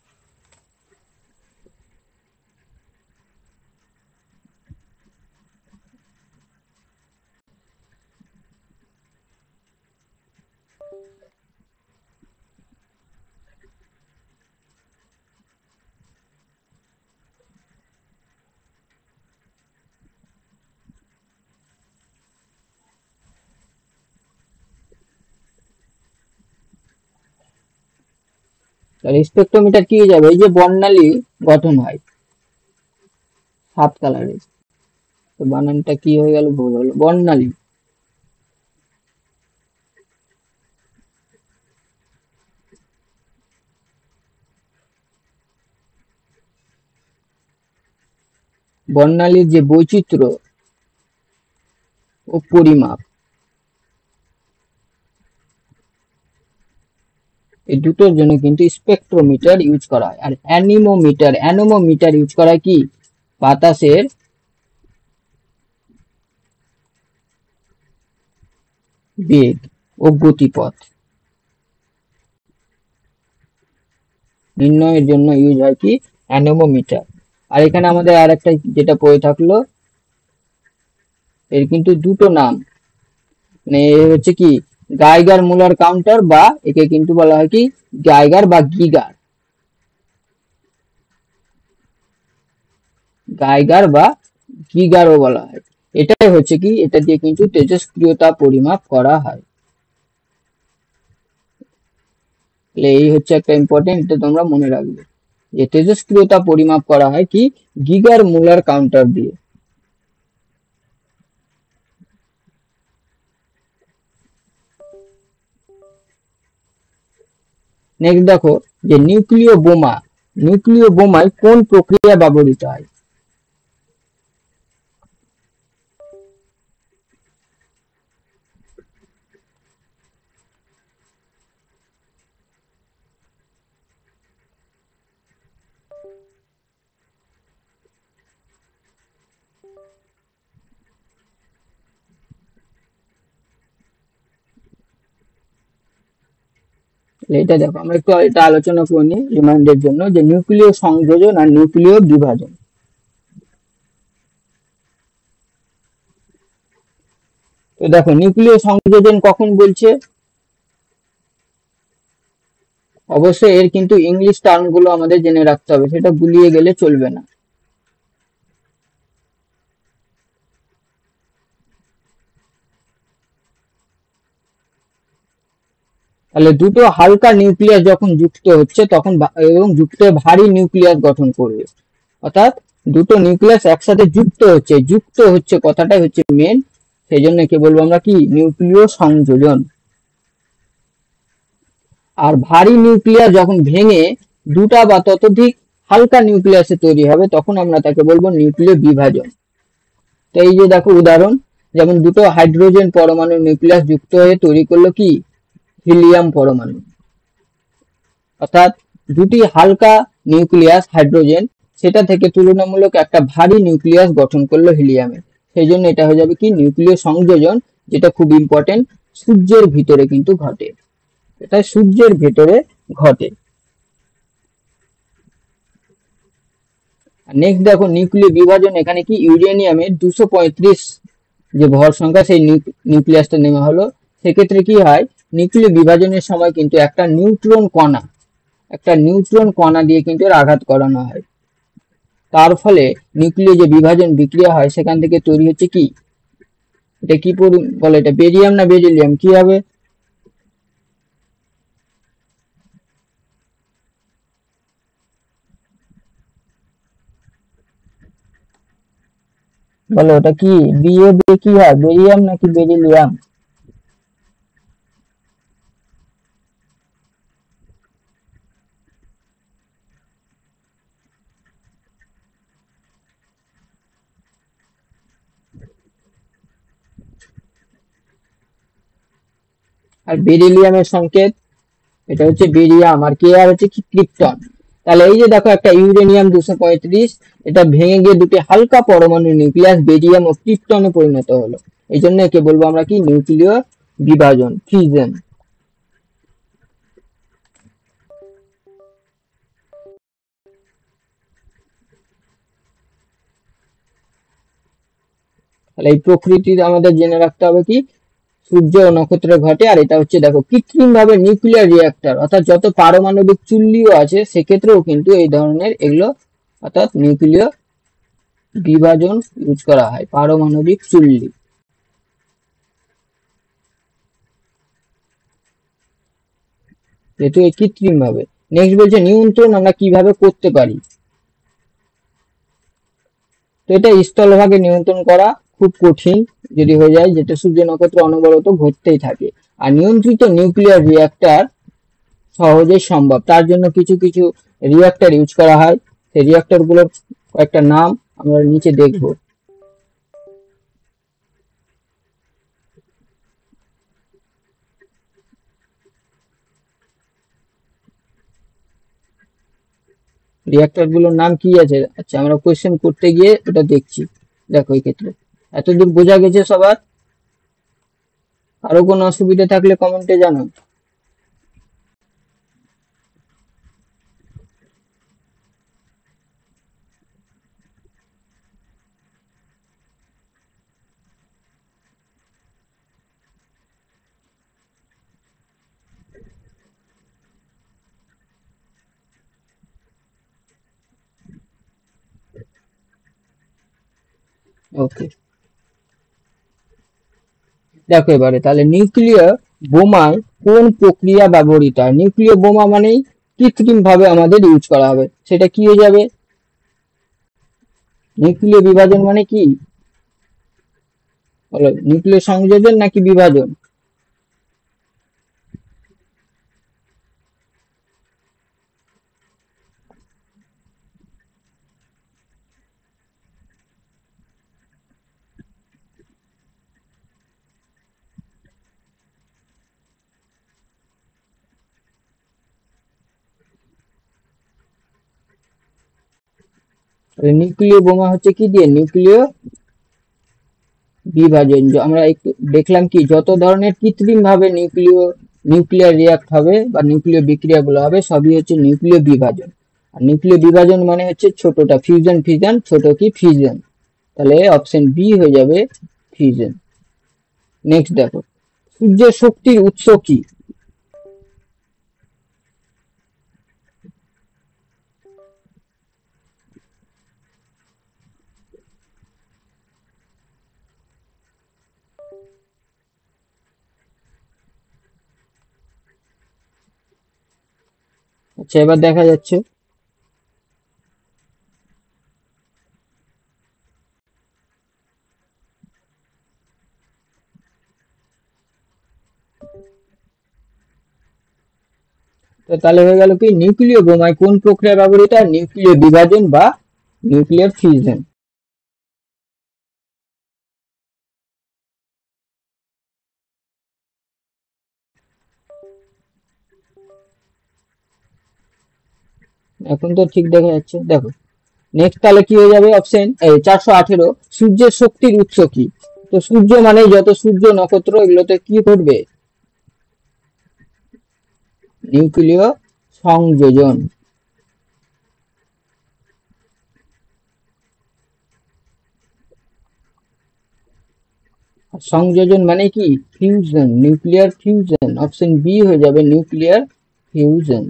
তাহলে স্পেকট্রোমিটার কি হয়ে যাবে? এই যে বর্ণালী গঠন হয় 7 কালারের, তো বানানটা কি হয়ে গেল? ভুল হলো, বর্ণালী। বর্ণালীর যে বৈচিত্র্য ও পরিমাপ, এই দুটোর জন্য কিন্তু স্পেকট্রোমিটার ইউজ করা হয়। আর অ্যানিমোমিটার, অ্যানোমোমিটার ইউজ করা হয় কি? বাতাসের বেগ ও গতিপথ নির্ণয়ের জন্য ইউজ হয় কি? অ্যানোমোমিটার। আর এখানে আমাদের আর একটা যেটা পড়ে থাকলো, এর কিন্তু দুটো নাম, মানে এ হচ্ছে কি? গাইগার মুলার কাউন্টার, বা একে কিন্তু বলা হয় কি? গাইগার বা গিগার। গাইগার বা গিগারও বলা হয়। এটাই হচ্ছে কি? এটা দিয়ে কিন্তু তেজস্ক্রিয়তা পরিমাপ করা হয়। তাহলে এই হচ্ছে একটা ইম্পর্টেন্ট, এটা তোমরা মনে রাখবে যে তেজস্ক্রিয়তা পরিমাপ করা হয় কি? গিগার মুলার কাউন্টার দিয়ে। নেক্সট দেখো, যে নিউক্লিয় বোমা, নিউক্লিয় বোমায় কোন প্রক্রিয়া ব্যবহৃত হয়? এটা দেখো, আমরা একটু এটা আলোচনা করে নিই রিমাইন্ডের জন্য, যে নিউক্লিয় সংযোজন আর নিউক্লিয় বিভাজন। তো দেখো, নিউক্লিয় সংযোজন কখন বলছে? অবশ্যই এর কিন্তু ইংলিশ টার্ম গুলো আমাদের জেনে রাখতে হবে, সেটা গুলিয়ে গেলে চলবে না। তাহলে দুটো হালকা নিউক্লিয়াস যখন যুক্ত হচ্ছে তখন এবং যুক্ত হয়ে ভারী নিউক্লিয়াস গঠন করবে, অর্থাৎ দুটো নিউক্লিয়াস একসাথে যুক্ত হচ্ছে, যুক্ত হচ্ছে কথাটাই হচ্ছে মেন। সেই জন্য কি বলবো আমরা? কি? নিউক্লিয় সংযোজন। আর ভারী নিউক্লিয়াস যখন ভেঙে দুটা বা ততোধিক হালকা নিউক্লিয়াসে তৈরি হবে, তখন আমরা তাকে বলবো নিউক্লিয় বিভাজন। তো এই যে দেখো উদাহরণ, যেমন দুটো হাইড্রোজেন পরমাণু নিউক্লিয়াস যুক্ত হয়ে তৈরি করলো কি হিলিয়াম পরমাণু। অর্থাৎ দুটি হালকা নিউক্লিয়াস হাইড্রোজেন, সেটা থেকে তুলনামূলক একটা ভারী নিউক্লিয়াস গঠন করলো হিলিয়ামের। সেই জন্য এটা হয়ে যাবে কি নিউক্লিয় সংযোজন, যেটা খুব ইম্পর্টেন্ট, সূর্যের ভিতরে কিন্তু ঘটে। এটা সূর্যের ভেতরে ঘটে। নেক্সট দেখো নিউক্লিয় বিভাজন, এখানে কি ইউরেনিয়ামের 235 যে ভর সংখ্যা, সেই নিউক্লিয়াসটা নেওয়া হলো। সেক্ষেত্রে কি হয়, নিউক্লিয় বিভাজনের সময় কিন্তু একটা নিউট্রন কণা দিয়ে কিন্তু এর আঘাত করানো হয়। তার ফলে নিউক্লিয় যে বিভাজন বিক্রিয়া হয় সেখান থেকে তৈরি হচ্ছে কি, এটা কি বলে, এটা বেরিয়াম না বেরিলিয়াম, কি হবে বলো, ওটা কি বিয়ে দিয়ে কি হয়, বেরিয়াম নাকি বেরিলিয়াম? আর বেরিলিয়ামের সংকেত, এটা হচ্ছে বেরিয়াম, আর কে আর হচ্ছে কি ক্রিপ্টন। তাহলে এই যে দেখো একটা ইউরেনিয়াম 235, এটা ভেঙে গিয়ে দুটি হালকা পরমাণু নিউক্লিয়াস বেরিয়াম ও ক্রিপ্টনে পরিণত হলো। এই জন্য একে বলবো আমরা কি নিউক্লিয় বিভাজন, ফিউশন। তাহলে এই প্রকৃতি আমাদের জেনে রাখতে হবে কি সূর্য ও নক্ষত্রে ঘটে। আর এটা হচ্ছে দেখো কৃত্রিম ভাবে নিউক্লিয়ার রিঅ্যাক্টর, অর্থাৎ যত পারমাণবিক চুল্লিও আছে সেক্ষেত্রেও কিন্তু এই ধরনের এগুলো, অর্থাৎ নিউক্লিয় বিভাজন ইউজ করা হয়, পারমাণবিক চুল্লি, যেহেতু কৃত্রিম ভাবে। নেক্সট বলছে নিয়ন্ত্রণ আমরা কিভাবে করতে পারি। তো এটা স্থলভাগে নিয়ন্ত্রণ করা খুব কঠিন যদি হয়ে যায়, যেটা সূর্য নক্ষত্র অনবরত ঘটতেই থাকে। আর নিয়ন্ত্রিত নিউক্লিয়ার রিঅ্যাক্টর সহজেই সম্ভব, তার জন্য কিছু কিছু রিঅ্যাক্টর ইউজ করা হয়। সেই রিঅ্যাক্টর গুলোর কয়েকটা নাম আমরা নিচে দেখব। রিঅ্যাক্টর গুলোর নাম কি আছে, আচ্ছা আমরা কোয়েশ্চেন করতে গিয়ে ওটা দেখছি। দেখো এই ক্ষেত্রে এতদূর বোঝা গেছে সবার? আরো কোনো অসুবিধা থাকলে কমেন্টে জানাও। ওকে, দেখো এবারে তাহলে নিউক্লিয় বোমায় কোন প্রক্রিয়া ব্যবহৃত হয়। নিউক্লিয় বোমা মানেই কৃত্রিম ভাবে আমাদের ইউজ করা হবে, সেটা কি হয়ে যাবে, নিউক্লিয় বিভাজন মানে কি বলো, নিউক্লিয় সংযোজন নাকি বিভাজন? নিউক্লিয় বোমা হচ্ছে কি দিয়ে নিউক্লিয় বিভাজন। আমরা একটু দেখলাম কি যত ধরনের কৃত্রিম ভাবে নিউক্লিয়ার রিয়াক্ট হবে বা নিউক্লিয় বিক্রিয়াগুলো হবে সবই হচ্ছে নিউক্লিয় বিভাজন। আর নিউক্লিয় বিভাজন মানে হচ্ছে ছোটটা ফিউশন, ফিশন ছোট কি ফিউশন। তাহলে অপশন বি হয়ে যাবে ফিউশন। নেক্সট দেখো সূর্যের শক্তির উৎস কি। আচ্ছা এবার দেখা যাচ্ছে, তো তাহলে হয়ে গেল কি নিউক্লিয় বোমায় কোন প্রক্রিয়া ব্যবহৃত হয়? নিউক্লিয় বিভাজন বা নিউক্লিয়ার ফিউশন। এখন তো ঠিক দেখা যাচ্ছে, দেখো নেক্সট তাহলে কি হয়ে যাবে? অপশন 418, সূর্যের শক্তির উৎস কি? তো সূর্য মানে যত সূর্য নক্ষত্র এগুলোতে কি ঘটবে? নিউক্লিয় সংযোজন। সংযোজন মানে কি? Fusion, nuclear fusion. Option B হয়ে যাবে নিউক্লিয়ার ফিউশন।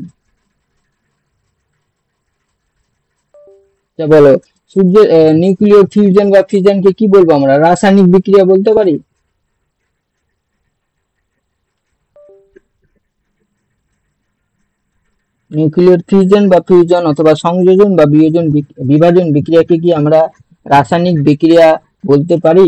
আচ্ছা বলো, সূর্যের নিউক্লিয় ফিউশন বা ফিশনকে কি বলবো আমরা? রাসায়নিক বিক্রিয়া বলতে পারি? নিউক্লিয়ার ফিউশন বা ফিউশন অথবা সংযোজন বা বিভাজন বিক্রিয়াকে কি আমরা রাসায়নিক বিক্রিয়া বলতে পারি?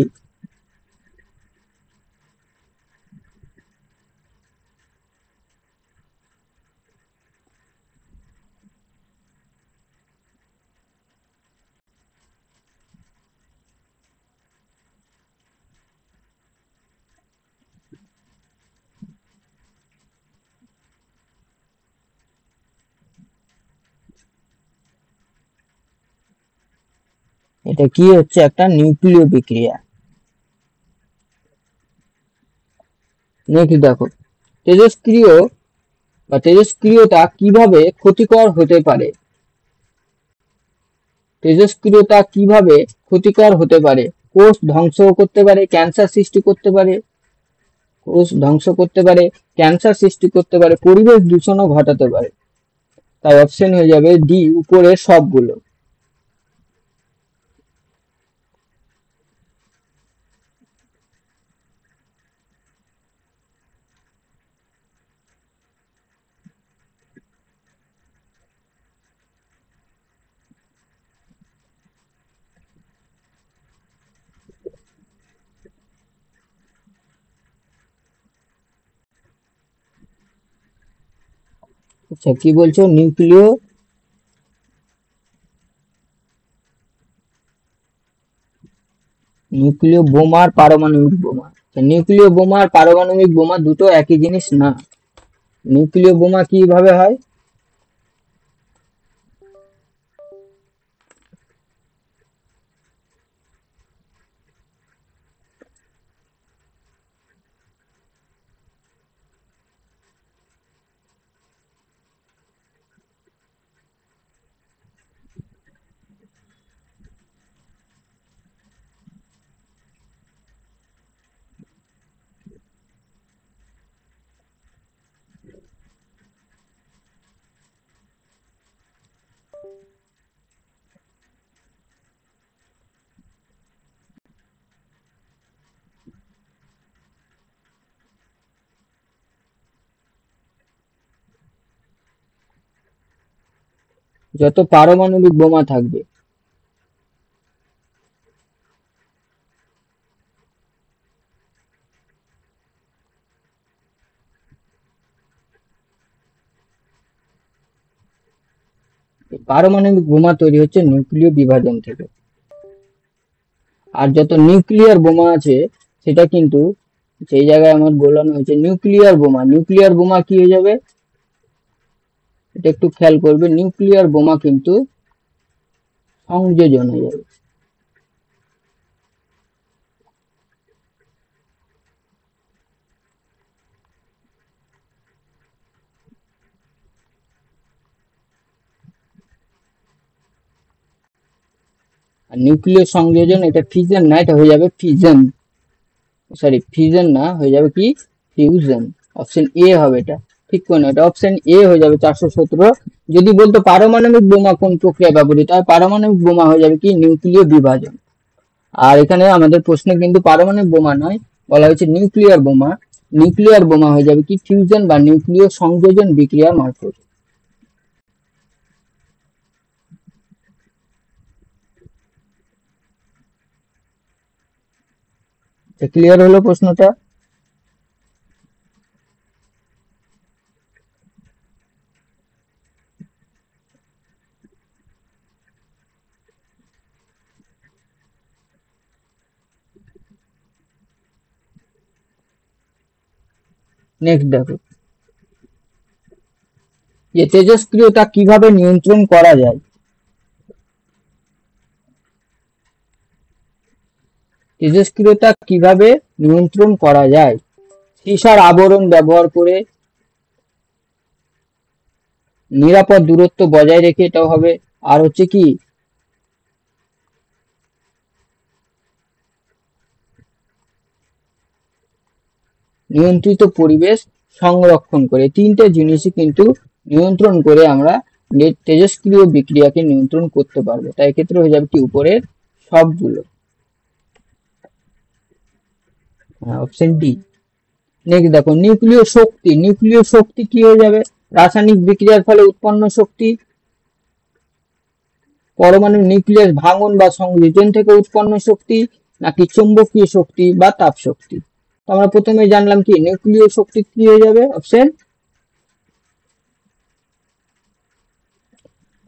এটা কি হচ্ছে? একটা নিউক্লিয় বিক্রিয়া। নেক্সট দেখো, তেজস্ক্রিয় বা তেজস্ক্রিয়তা কিভাবে ক্ষতিকর হতে পারে? তেজস্ক্রিয়তা কিভাবে ক্ষতিকর হতে পারে? কোষ ধ্বংস করতে পারে, ক্যান্সার সৃষ্টি করতে পারে, কোষ ধ্বংস করতে পারে, ক্যান্সার সৃষ্টি করতে পারে, পরিবেশ দূষণও ঘটাতে পারে। তাই অপশন হয়ে যাবে ডি, উপরের সবগুলো। আচ্ছা কি বলছো? নিউক্লিয় বোমার পারমাণবিক বোমা। নিউক্লিয় বোমা আর পারমাণবিক বোমা দুটো একই জিনিস না। নিউক্লিয় বোমা কিভাবে হয়? যত পারমাণবিক বোমা থাকবে। এই পারমাণবিক বোমা তৈরি হচ্ছে নিউক্লিয় বিভাজন থেকে। আর যত নিউক্লিয়ার বোমা আছে সেটা কিন্তু, সেই জায়গায় আমার বলানো হয়েছে নিউক্লিয়ার বোমা। নিউক্লিয়ার বোমা কি হয়ে যাবে? এটা একটু খেয়াল করবে, নিউক্লিয়ার বোমা কিন্তু সংযোজন হয়ে যাবে। আর নিউক্লিয় সংযোজন, এটা ফিশন না, এটা হয়ে যাবে ফিশন। সরি ফিশন না, হয়ে যাবে কি? ফিউশন। অপশন এ হবে এটা। ঠিক করে না, এটা অপশন এ হয়ে যাবে 417। যদি বলতো পারমাণবিক বোমা কোন প্রক্রিয়া ব্যবহৃত হয়, পারমাণবিক বোমা হয়ে যাবে কি? নিউক্লিয় বিভাজন। আর এখানে আমাদের প্রশ্নে কিন্তু পারমাণবিক বোমা নয়, বলা হয়েছে নিউক্লিয়ার বোমা। নিউক্লিয়ার বোমা হয়ে যাবে কি? ফিউশন বা নিউক্লিয় সংযোজন বিক্রিয়া মারফত। ক্লিয়ার হলো প্রশ্নটা? নেক্সট দেখো যে তেজস্ক্রিয়তা কিভাবে নিয়ন্ত্রণ করা যায়। তেজস্ক্রিয়তা কিভাবে নিয়ন্ত্রণ করা যায়? সীসার আবরণ ব্যবহার করে, নিরাপদ দূরত্ব বজায় রেখে এটাও হবে, আর হচ্ছে কি নিয়ন্ত্রিত পরিবেশ সংরক্ষণ করে। তিনটে জিনিসই কিন্তু নিয়ন্ত্রণ করে আমরা তেজস্ক্রিয় বিক্রিয়াকে নিয়ন্ত্রণ করতে পারবো। তাই ক্ষেত্রে হয়ে যাবে কি উপরের সবগুলো। Option D. নেক্সট দেখো নিউক্লিয় শক্তি। নিউক্লিয় শক্তি কি হয়ে যাবে? রাসায়নিক বিক্রিয়ার ফলে উৎপন্ন শক্তি, পরমাণু নিউক্লিয়াস ভাঙন বা সংযোজন থেকে উৎপন্ন শক্তি, নাকি চৌম্বকীয় শক্তি বা তাপ শক্তি। তো আমরা প্রথমে জানলাম কি নিউক্লিয় শক্তি কি হয়ে যাবে, অপশন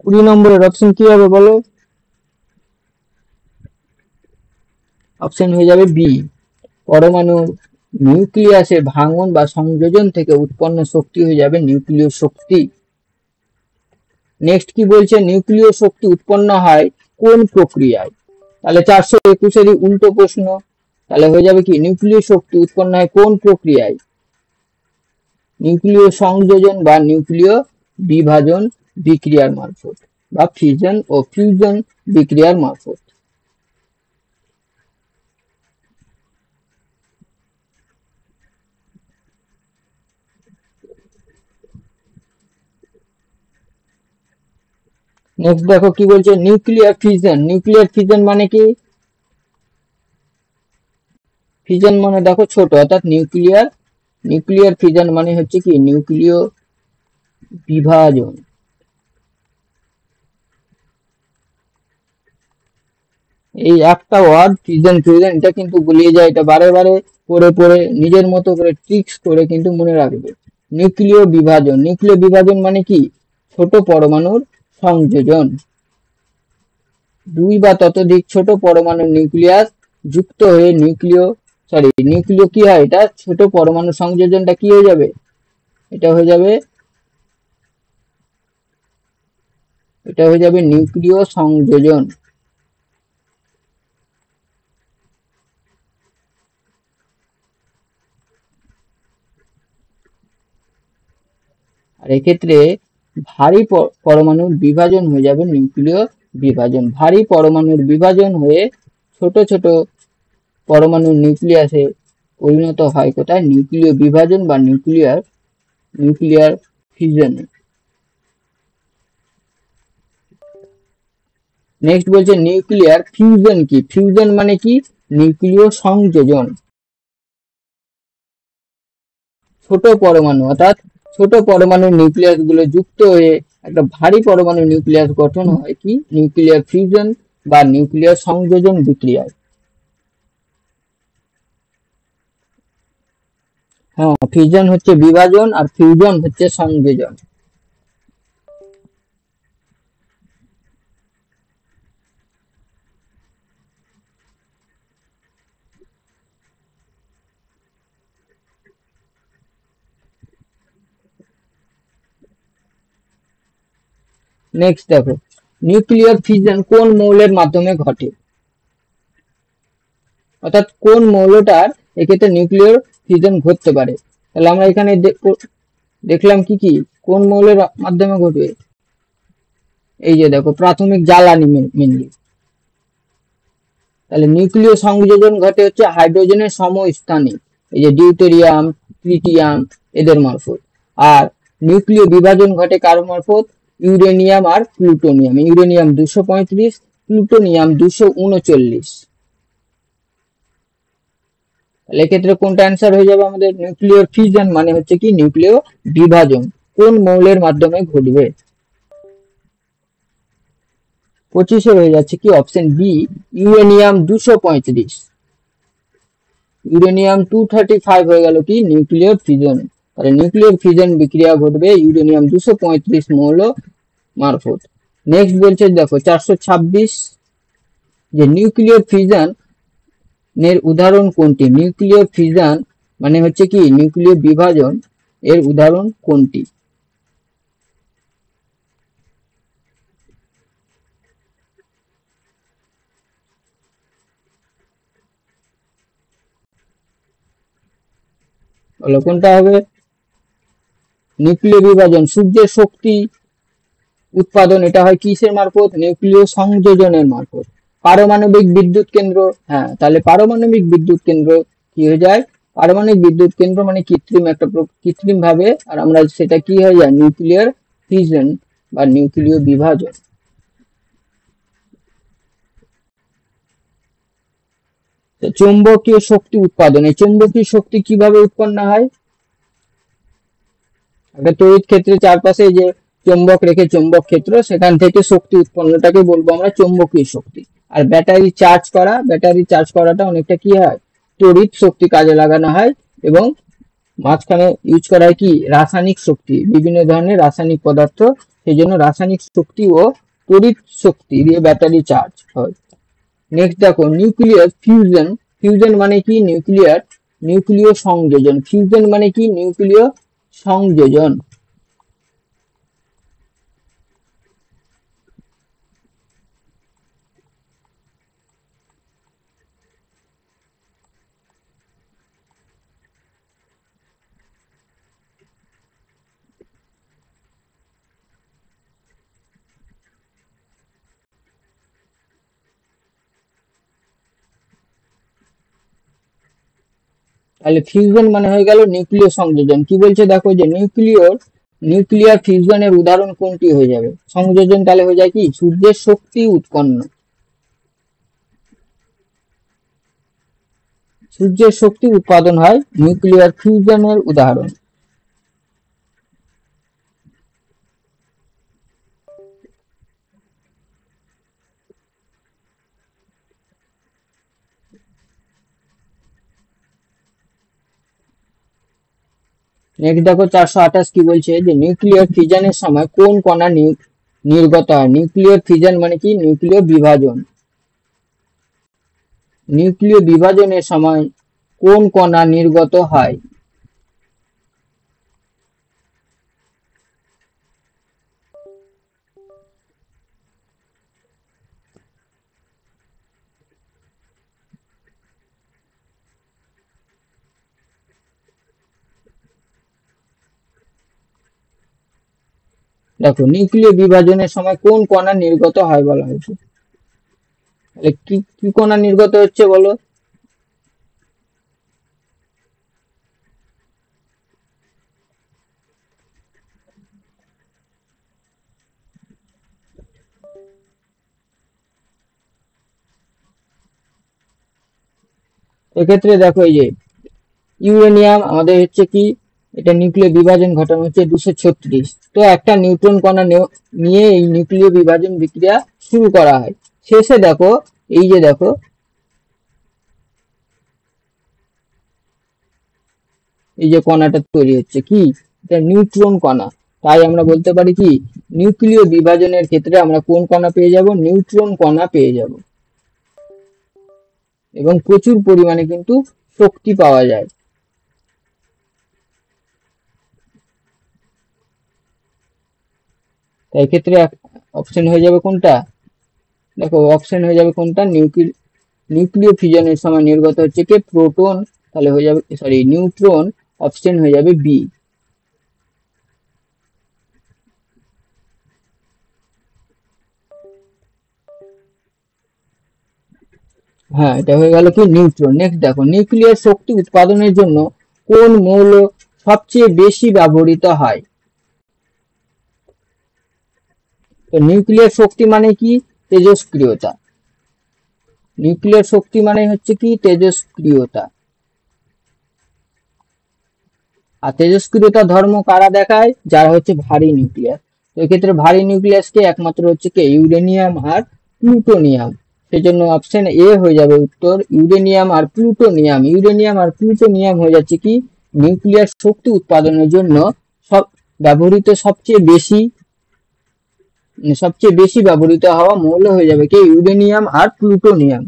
20 নম্বরের অপশন কি হবে বলো? অপশন হয়ে যাবে বি, পরমাণু নিউক্লিয়াসের ভাঙন বা সংযোজন থেকে উৎপন্ন শক্তি হয়ে যাবে নিউক্লিয় শক্তি। নেক্সট কি বলছে, নিউক্লিয় শক্তি উৎপন্ন হয় কোন প্রক্রিয়ায়? তাহলে 421-এরই উল্টো প্রশ্ন। তাহলে হয়ে যাবে কি নিউক্লিয় শক্তি উৎপন্ন হয় কোন প্রক্রিয়ায়? নিউক্লিয় সংযোজন বা নিউক্লিয় বিভাজন বিক্রিয়ার মারফত, বা ফিউশন ও ফিউশন বিক্রিয়ার মারফত। নেক্সট দেখো কি বলছে, নিউক্লিয়ার ফিউশন। নিউক্লিয়ার ফিউশন মানে কি? ফিউশন মানে দেখো ছোট, অর্থাৎ নিউক্লিয়ার ফিউশন মানে হচ্ছে কি নিউক্লিয় বিভাজন। এই একটা ওয়ার্ড ফিউশন ফিউশন, এটা কিন্তু গুলিয়ে যায়, এটা বারে বারে পড়ে পড়ে নিজের মতো করে ট্রিক্স করে কিন্তু মনে রাখবে। নিউক্লিয় বিভাজন। নিউক্লিয় বিভাজন মানে কি ছোট পরমাণুর সংযোজন। দুই বা ততোধিক ছোট পরমাণু নিউক্লিয়াস যুক্ত হয়ে নিউক্লিয় কি হয়, এটা ছোট পরমাণু সংযোজনটা কি হয়ে যাবে? এটা হয়ে যাবে নিউক্লিয় সংযোজন। আর এক্ষেত্রে ভারী পরমাণুর বিভাজন হয়ে যাবে নিউক্লিয় বিভাজন। ভারী পরমাণুর বিভাজন হয়ে ছোট ছোট পরমাণুর নিউক্লিয়াসে পরিণত হয় কোথায়? নিউক্লিয় বিভাজন বা নিউক্লিয়ার ফিউশনে। নেক্সট বলছে নিউক্লিয়ার ফিউশন কি? ফিউশন মানে কি নিউক্লিয় সংযোজন। ছোট পরমাণু, অর্থাৎ ছোট পরমাণুর নিউক্লিয়াস গুলো যুক্ত হয়ে একটা ভারী পরমাণু নিউক্লিয়াস গঠন হয় কি নিউক্লিয়ার ফিউশন বা নিউক্লিয়ার সংযোজন বিক্রিয়ায়। হ্যাঁ, ফিউশন হচ্ছে বিভাজন আর ফিউশন হচ্ছে সংযোজন। নেক্সট দেখো নিউক্লিয়ার ফিউশন কোন মৌলের মাধ্যমে ঘটে? অর্থাৎ কোন মৌলটার এক্ষেত্রে নিউক্লিয়ার ফিউশন ঘটতে পারে। তাহলে আমরা এখানে দেখলাম কি কি কোন মৌলের মাধ্যমে ঘটবে। এই যে দেখো প্রাথমিক জ্বালানি মেনলি। তাহলে নিউক্লিয় সংযোজন ঘটে হচ্ছে হাইড্রোজেনের সমস্থানে, এই যে ডিউটেরিয়াম, ট্রিটিয়াম এদের মারফত। আর নিউক্লিয় বিভাজন ঘটে কার মারফত? ইউরেনিয়াম আর প্লুটোনিয়াম। Uranium 235, plutonium 239। তাহলে এক্ষেত্রে কোনটা অ্যান্সার হয়ে যাবে আমাদের? নিউক্লিয়ার ফিউশন মানে হচ্ছে কি নিউক্লিয় বিভাজন কোন মৌলের মাধ্যমে ঘটবে। 25 হয়ে যাচ্ছে কি অপশন বি, ইউরেনিয়াম 235। ইউরেনিয়াম 235 হয়ে গেল কি নিউক্লিয়ার ফিউশন। তাহলে নিউক্লিয়ার ফিউশন বিক্রিয়া ঘটবে ইউরেনিয়াম 235 মৌল মারফত। নেক্সট বলছে দেখো 426, যে নিউক্লিয়ার ফিউশন এর উদাহরণ কোনটি? নিউক্লিয়ার ফিউশন মানে হচ্ছে কি নিউক্লিয় বিভাজন এর উদাহরণ কোনটি? বলো কোনটা হবে? নিউক্লিয় বিভাজন, সূর্যের শক্তি উৎপাদন এটা হয় কিসের মারফত? নিউক্লিয় সংযোজনের মারফত। পারমাণবিক বিদ্যুৎ কেন্দ্র, হ্যাঁ তাহলে পারমাণবিক বিদ্যুৎ কেন্দ্র কি হয়ে যায়? পারমাণবিক বিদ্যুৎ কেন্দ্র মানে কৃত্রিম একটা কৃত্রিম ভাবে, আর আমরা সেটা কি হয়ে যায়? নিউক্লিয়ার ফিউশন বা নিউক্লিয় বিভাজন। চৌম্বকীয় শক্তি উৎপাদন, এই চৌম্বকীয় শক্তি কিভাবে উৎপন্ন হয়? একটা তড়িৎ ক্ষেত্রের চারপাশে যে চৌম্বক রেখে চৌম্বক ক্ষেত্র, সেখান থেকে শক্তি উৎপন্নটাকে বলবো আমরা চৌম্বকীয় শক্তি। আর ব্যাটারি চার্জ করা, ব্যাটারি চার্জ করাটা অনেকটা কি হয়? তড়িৎ শক্তি কাজে লাগানো হয়, এবং মাঝখানে ইউজ করা হয় কি? রাসায়নিক শক্তি, বিভিন্ন ধরনের রাসায়নিক পদার্থ, সেই জন্য রাসায়নিক শক্তি ও তড়িৎ শক্তি দিয়ে ব্যাটারি চার্জ হয়। নেক্সট দেখো নিউক্লিয়ার ফিউশন, ফিউশন মানে কি? নিউক্লিয় সংযোজন, ফিউশন মানে কি? নিউক্লিয় সংযোজন। তাহলে ফিউশন মানে হয়ে গেল নিউক্লিয় সংযোজন। কি বলছে দেখো, যে নিউক্লিয়ার ফিউশনের উদাহরণ কোনটি হয়ে যাবে? সংযোজন তাহলে হয়ে যায় কি? সূর্যের শক্তি উৎপন্ন, সূর্যের শক্তি উৎপাদন হয় নিউক্লিয়ার ফিউশনের উদাহরণ। নেক্সট দেখো 428 কি বলছে, যে নিউক্লিয়ার ফিউশনের সময় কোন কণা নির্গত হয়? নিউক্লিয়ার ফিউশন মানে কি? নিউক্লিয় বিভাজন। নিউক্লিয় বিভাজনের সময় কোন কণা নির্গত হয়? দেখো নিউক্লিয় বিভাজনের সময় কোন কণা নির্গত হয় বলা হয়েছে। তাহলে কি কি কণা নির্গত হচ্ছে বলো? এক্ষেত্রে দেখো এই যে ইউরেনিয়াম আমাদের হচ্ছে কি, এটা নিউক্লিয় বিভাজন ঘটানো হচ্ছে 236। তো একটা নিউট্রন কণা নিয়ে এই নিউক্লিয় বিভাজন বিক্রিয়া শুরু করা হয়। শেষে দেখো এই যে দেখো এই যে কণাটা তৈরি হচ্ছে কি? এটা নিউট্রন কণা। তাই আমরা বলতে পারি কি, নিউক্লিয় বিভাজনের ক্ষেত্রে আমরা কোন কণা পেয়ে যাব? নিউট্রন কণা পেয়ে যাব, এবং প্রচুর পরিমাণে কিন্তু শক্তি পাওয়া যায়। তাই ক্ষেত্রে অপশন হয়ে যাবে কোনটা? দেখো অপশন হয়ে যাবে কোনটা? নিউক্লিয় ফিউশনের সময় নির্গত হচ্ছে কি? প্রোটন। তাহলে হয়ে যাবে সরি নিউট্রন, অপশন হয়ে যাবে বি। হ্যাঁ এটা হয়ে গেল কি? নিউট্রন। নেক্সট দেখো নিউক্লিয়ার শক্তি উৎপাদনের জন্য কোন মৌল সবচেয়ে বেশি ব্যবহৃত হয়? তো নিউক্লিয়ার শক্তি মানে কি? তেজস্ক্রিয়তা। নিউক্লিয়ার শক্তি মানে হচ্ছে কি? তেজস্ক্রিয়তা। আর তেজস্ক্রিয়তা ধর্ম কারা দেখায়? যারা হচ্ছে ভারী নিউক্লিয়াস। তো এক্ষেত্রে ভারী নিউক্লিয়াসকে একমাত্র হচ্ছে কি? ইউরেনিয়াম আর প্লুটোনিয়াম। সেই জন্য অপশন এ হয়ে যাবে উত্তর, ইউরেনিয়াম আর প্লুটোনিয়াম। ইউরেনিয়াম আর প্লুটোনিয়াম হয়ে যাচ্ছে কি? নিউক্লিয়ার শক্তি উৎপাদনের জন্য সব ব্যবহৃত সবচেয়ে বেশি ব্যবহৃত হওয়া মৌল হয়ে যাবে কি? ইউরেনিয়াম আর প্লুটোনিয়াম।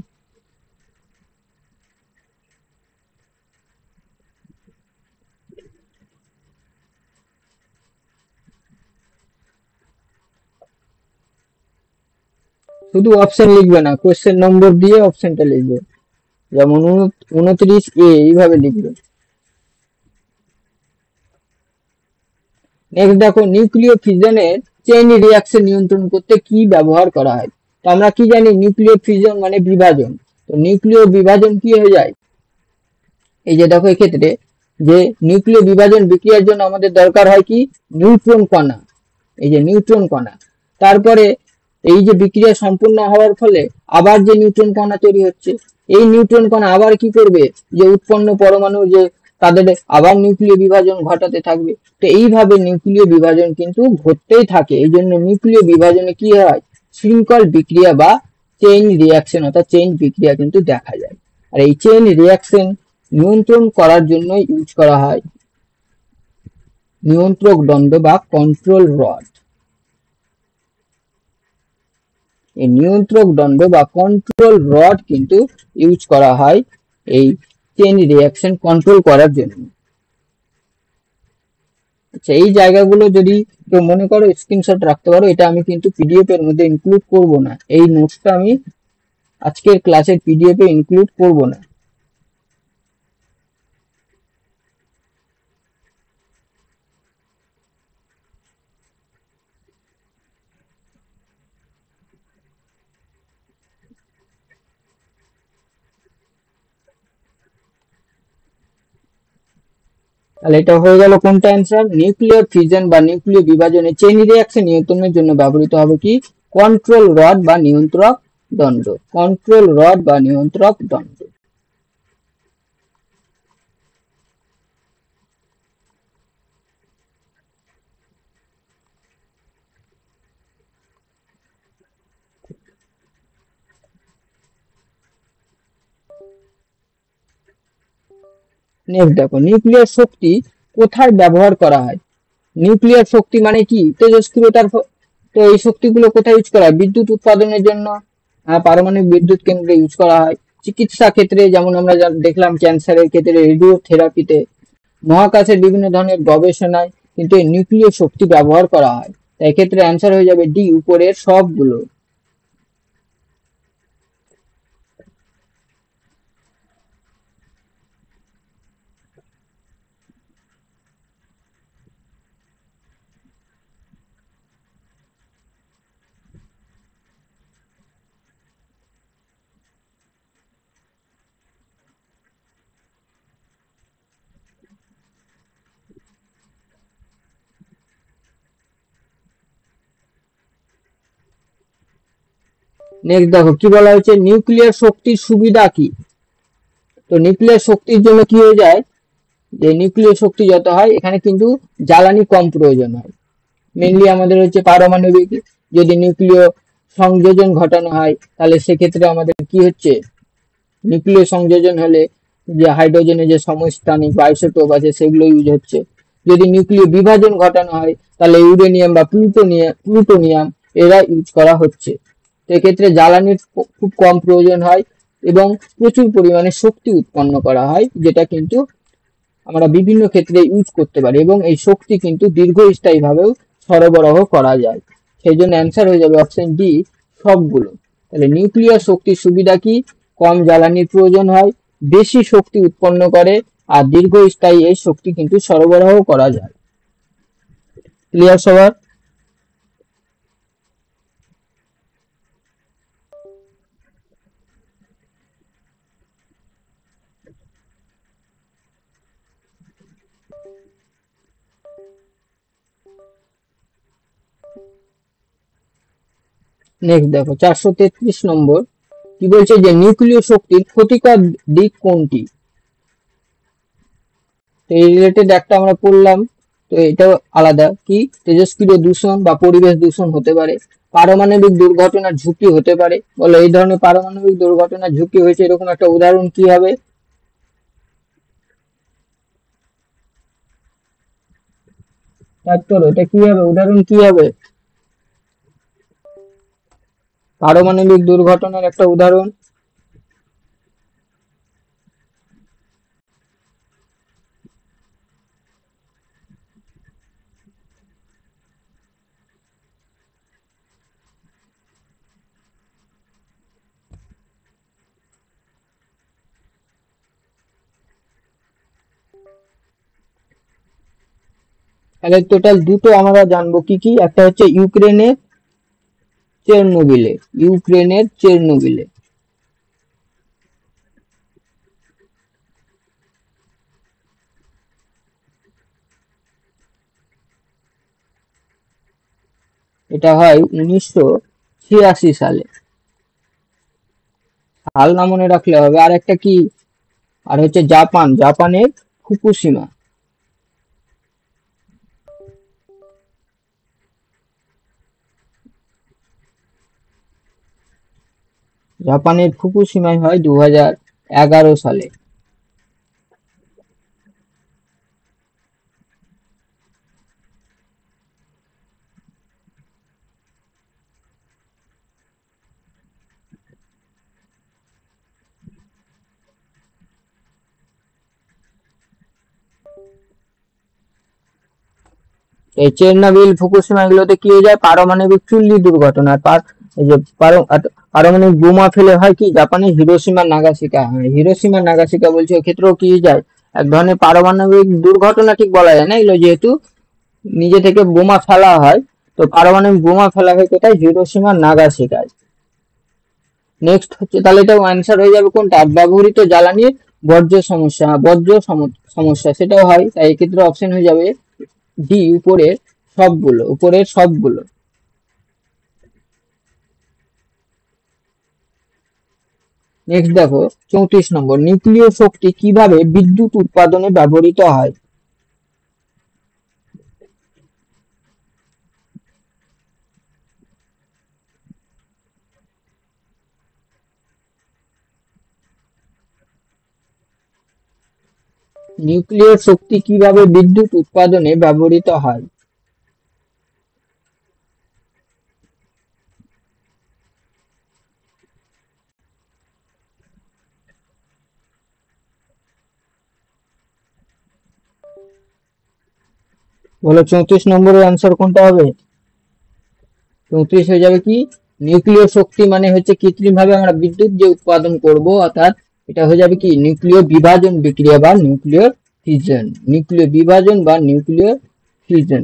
শুধু অপশন লিখবে না, কোশ্চেন নম্বর দিয়ে অপশনটা লিখবে, যেমন 29A এইভাবে লিখবে। নেক্সট দেখো, নিউক্লিয় ফিশনের চেইন রিঅ্যাকশন নিয়ন্ত্রণ করতে কি ব্যবহার করা হয়। তো আমরা কি জানি, নিউক্লিয় ফিশন মানে বিভাজন। তো নিউক্লিয় বিভাজন কি হয়ে যায়, এই যে দেখো এক্ষেত্রে যে নিউক্লিয় বিভাজন বিক্রিয়ার জন্য আমাদের দরকার হয় কি, নিউট্রন কণা। এই যে নিউট্রন কণা, তারপরে এই যে বিক্রিয়া সম্পূর্ণ হওয়ার ফলে আবার যে নিউট্রন কণা তৈরি হচ্ছে, এই নিউট্রন কণা আবার কি করবে, যে উৎপন্ন পরমাণু যে তাদের আবার নিউক্লিয় বিভাজন ঘটাতে থাকবে। তো এইভাবে নিউক্লিয় বিভাজন কিন্তু ঘটতেই থাকে। এই জন্য নিউক্লিয় বিভাজনে কি হয়, শৃঙ্খল বিক্রিয়া বা চেইন রিঅ্যাকশন অর্থাৎ চেইন বিক্রিয়া কিন্তু দেখা যায়। আর এই চেইন রিঅ্যাকশন নিয়ন্ত্রণ করার জন্য ইউজ করা হয় নিয়ন্ত্রক দণ্ড বা কন্ট্রোল রড। এই নিয়ন্ত্রক দণ্ড বা কন্ট্রোল রড কিন্তু ইউজ করা হয় এই চেইন রিঅ্যাকশন কন্ট্রোল করার জন্য। আচ্ছা, এই জায়গাগুলো যদি কেউ মনে করো স্ক্রিনশট রাখতে পারো, এটা আমি কিন্তু পিডিএফ এর মধ্যে ইনক্লুড করব না, এই নোটসটা আমি আজকের ক্লাসের পিডিএফ এ ইনক্লুড করব না। তাহলে এটা হয়ে গেল কোনটা অ্যান্সার, নিউক্লিয়ার ফিশন বা নিউক্লিয় বিভাজনে চেইন রিঅ্যাকশন নিয়ন্ত্রণের জন্য ব্যবহৃত হবে কি, কন্ট্রোল রড বা নিয়ন্ত্রক দণ্ড। কন্ট্রোল রড বা নিয়ন্ত্রক দণ্ড। নেক্সট দেখো, নিউক্লিয়ার শক্তি কোথায় ব্যবহার করা হয়। নিউক্লিয়ার শক্তি মানে কি, তেজস্ক্রিয়তার তো এই শক্তিগুলো কোথায় ইউজ করা হয়, বিদ্যুৎ উৎপাদনের জন্য পারমাণবিক বিদ্যুৎ কেন্দ্রে ইউজ করা হয়। চিকিৎসা ক্ষেত্রে যেমন আমরা দেখলাম ক্যান্সারের ক্ষেত্রে রেডিওথেরাপিতে, মহাকাশের বিভিন্ন ধরনের গবেষণায় কিন্তু এই নিউক্লিয় শক্তি ব্যবহার করা হয়। তাই এক্ষেত্রে অ্যান্সার হয়ে যাবে ডি, উপরের সবগুলো। নেক্সট দেখো কি বলা হয়েছে, নিউক্লিয়ার শক্তির সুবিধা কি। তো নিউক্লিয়ার শক্তির জন্য কি হয়ে যায়, যে নিউক্লিয় শক্তি যত হয় এখানে কিন্তু জ্বালানি কম প্রয়োজন হয়। মেনলি আমাদের হচ্ছে পারমাণবিক যদি নিউক্লিয় সংযোজন ঘটানো হয়, তাহলে সেক্ষেত্রে আমাদের কি হচ্ছে, নিউক্লিয় সংযোজন হলে যে হাইড্রোজেনের যে সমস্থানিক বা আইসোটোপ আছে সেগুলো ইউজ হচ্ছে। যদি নিউক্লিয় বিভাজন ঘটানো হয় তাহলে ইউরেনিয়াম বা প্লুটোনিয়াম এরা ইউজ করা হচ্ছে। তো এক্ষেত্রে জ্বালানির খুব কম প্রয়োজন হয় এবং প্রচুর পরিমাণে শক্তি উৎপন্ন করা হয়, যেটা কিন্তু আমরা বিভিন্ন ক্ষেত্রে ইউজ করতে পারি এবং এই শক্তি কিন্তু দীর্ঘস্থায়ী ভাবেও সরবরাহ করা যায়। সেই জন্য অ্যান্সার হয়ে যাবে অপশন ডি, সবগুলো। তাহলে নিউক্লিয়ার শক্তির সুবিধা কি, কম জ্বালানির প্রয়োজন হয়, বেশি শক্তি উৎপন্ন করে, আর দীর্ঘস্থায়ী এই শক্তি কিন্তু সরবরাহ করা যায়। ক্লিয়ার সবার। নেক্সট দেখো 433 নম্বর, কি বলছে যে নিউক্লিয় শক্তির ক্ষতিকর দিক কোনটি। তো এই রিলেটেড একটা আমরা পড়লাম, তো এটাও আলাদা কি, তেজস্ক্রিয় দূষণ বা পরিবেশ দূষণ হতে পারে, পারমাণবিক দুর্ঘটনার ঝুঁকি হতে পারে। বলো এই ধরনের পারমাণবিক দুর্ঘটনার ঝুঁকি হয়েছে এরকম একটা উদাহরণ কি হবে, ডাক্তার এটা কি হবে, উদাহরণ কি হবে, পারমাণবিক দুর্ঘটনার একটা উদাহরণ। তাহলে টোটাল দুটো আমরা জানবো কি কি, একটা হচ্ছে ইউক্রেনের চেরনোবিলে। এটা হয় 1986 সালে। সাল না মনে রাখলে হবে। আর একটা কি, আর হচ্ছে জাপানের ফুকুশিমা। জাপানের ফুকুশিমায় হয় 2011 সালে। এই চেরনোবিল ফুকুশিমা এগুলোতে কি হয়ে যায়, পারমাণবিক চুল্লি দুর্ঘটনা, এই যে পারমাণবিক বোমা ফেলে হয় কি জাপানে হিরোশিমা নাগাসাকি হয়। হিরোশিমা নাগাসাকি বলছে এক্ষেত্রেও কি হয়ে যায়, এক ধরনের পারমাণবিক দুর্ঘটনা ঠিক বলা যায় না, এগুলো যেহেতু নিজে থেকে বোমা ফেলা হয়, তো পারমাণবিক বোমা ফেলা হয় কোথায়, হিরোশিমা নাগাসাকিতে। নেক্সট হচ্ছে, তাহলে এটা অ্যান্সার হয়ে যাবে কোনটা, ব্যবহৃত জ্বালানির বর্জ্য সমস্যা সেটাও হয়, তাই এক্ষেত্রে অপশন হয়ে যাবে ডি, উপরের সবগুলো। নেক্সট দেখো 34 নম্বর, নিউক্লিয় শক্তি কিভাবে বিদ্যুৎ উৎপাদনে ব্যবহৃত হয়। নিউক্লিয় শক্তি কিভাবে বিদ্যুৎ উৎপাদনে ব্যবহৃত হয়। বলো 34 নম্বরের অ্যান্সার কোনটা হবে। 34 হয়ে যাবে কি, নিউক্লিয় শক্তি মানে হচ্ছে কৃত্রিম ভাবে আমরা বিদ্যুৎ যে উৎপাদন করব, অর্থাৎ এটা হয়ে যাবে কি নিউক্লিয় বিভাজন বিক্রিয়া বা নিউক্লিয় ফিউশন।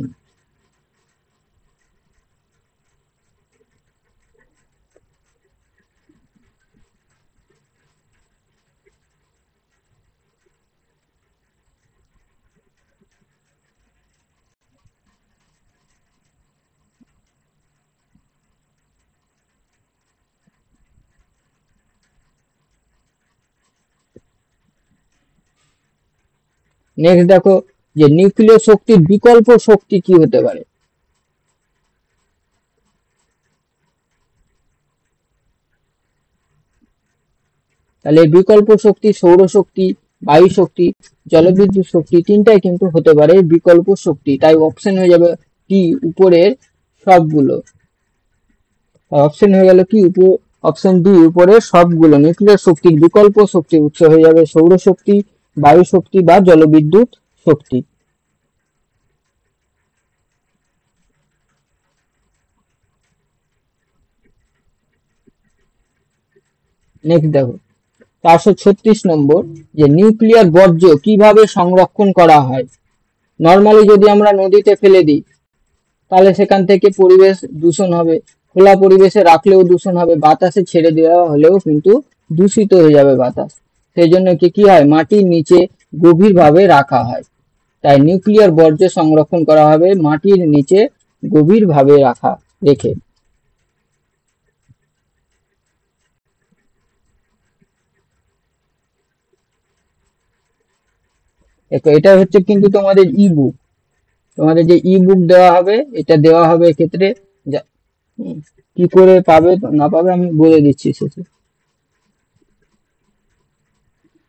নেক্সট দেখো যে নিউক্লিয় শক্তির বিকল্প শক্তি কি হতে পারে। তাহলে বিকল্প শক্তি সৌরশক্তি, বায়ু শক্তি, জলবিদ্যুৎ শক্তি তিনটাই কিন্তু হতে পারে বিকল্প শক্তি, তাই অপশন হয়ে যাবে কি উপরের সবগুলো। অপশন হয়ে গেল কি অপশন ডি, উপরের সবগুলো। নিউক্লিয়ার শক্তির বিকল্প শক্তির উৎস হয়ে যাবে সৌরশক্তি, বায়ু শক্তি বা জলবিদ্যুৎ শক্তি। নেক্সট দেখো 436 নম্বর, যে নিউক্লিয়ার বর্জ্য কিভাবে সংরক্ষণ করা হয়। নর্মালি যদি আমরা নদীতে ফেলে দিই তাহলে সেখান থেকে পরিবেশ দূষণ হবে, খোলা পরিবেশে রাখলেও দূষণ হবে, বাতাসে ছেড়ে দেওয়া হলেও কিন্তু দূষিত হয়ে যাবে বাতাস। সেই জন্য কি হয়, মাটির নিচে গভীরভাবে রাখা হয়। তাই নিউক্লিয়ার বর্জ্য সংরক্ষণ করা হবে মাটির নিচে গভীরভাবে রেখে। দেখো এটা হচ্ছে কিন্তু তোমাদের ই বুক, তোমাদের যে ই বুক দেওয়া হবে, এটা দেওয়া হবে এক্ষেত্রে হুম, কি করে পাবে না পাবে আমি বলে দিচ্ছি শেষে।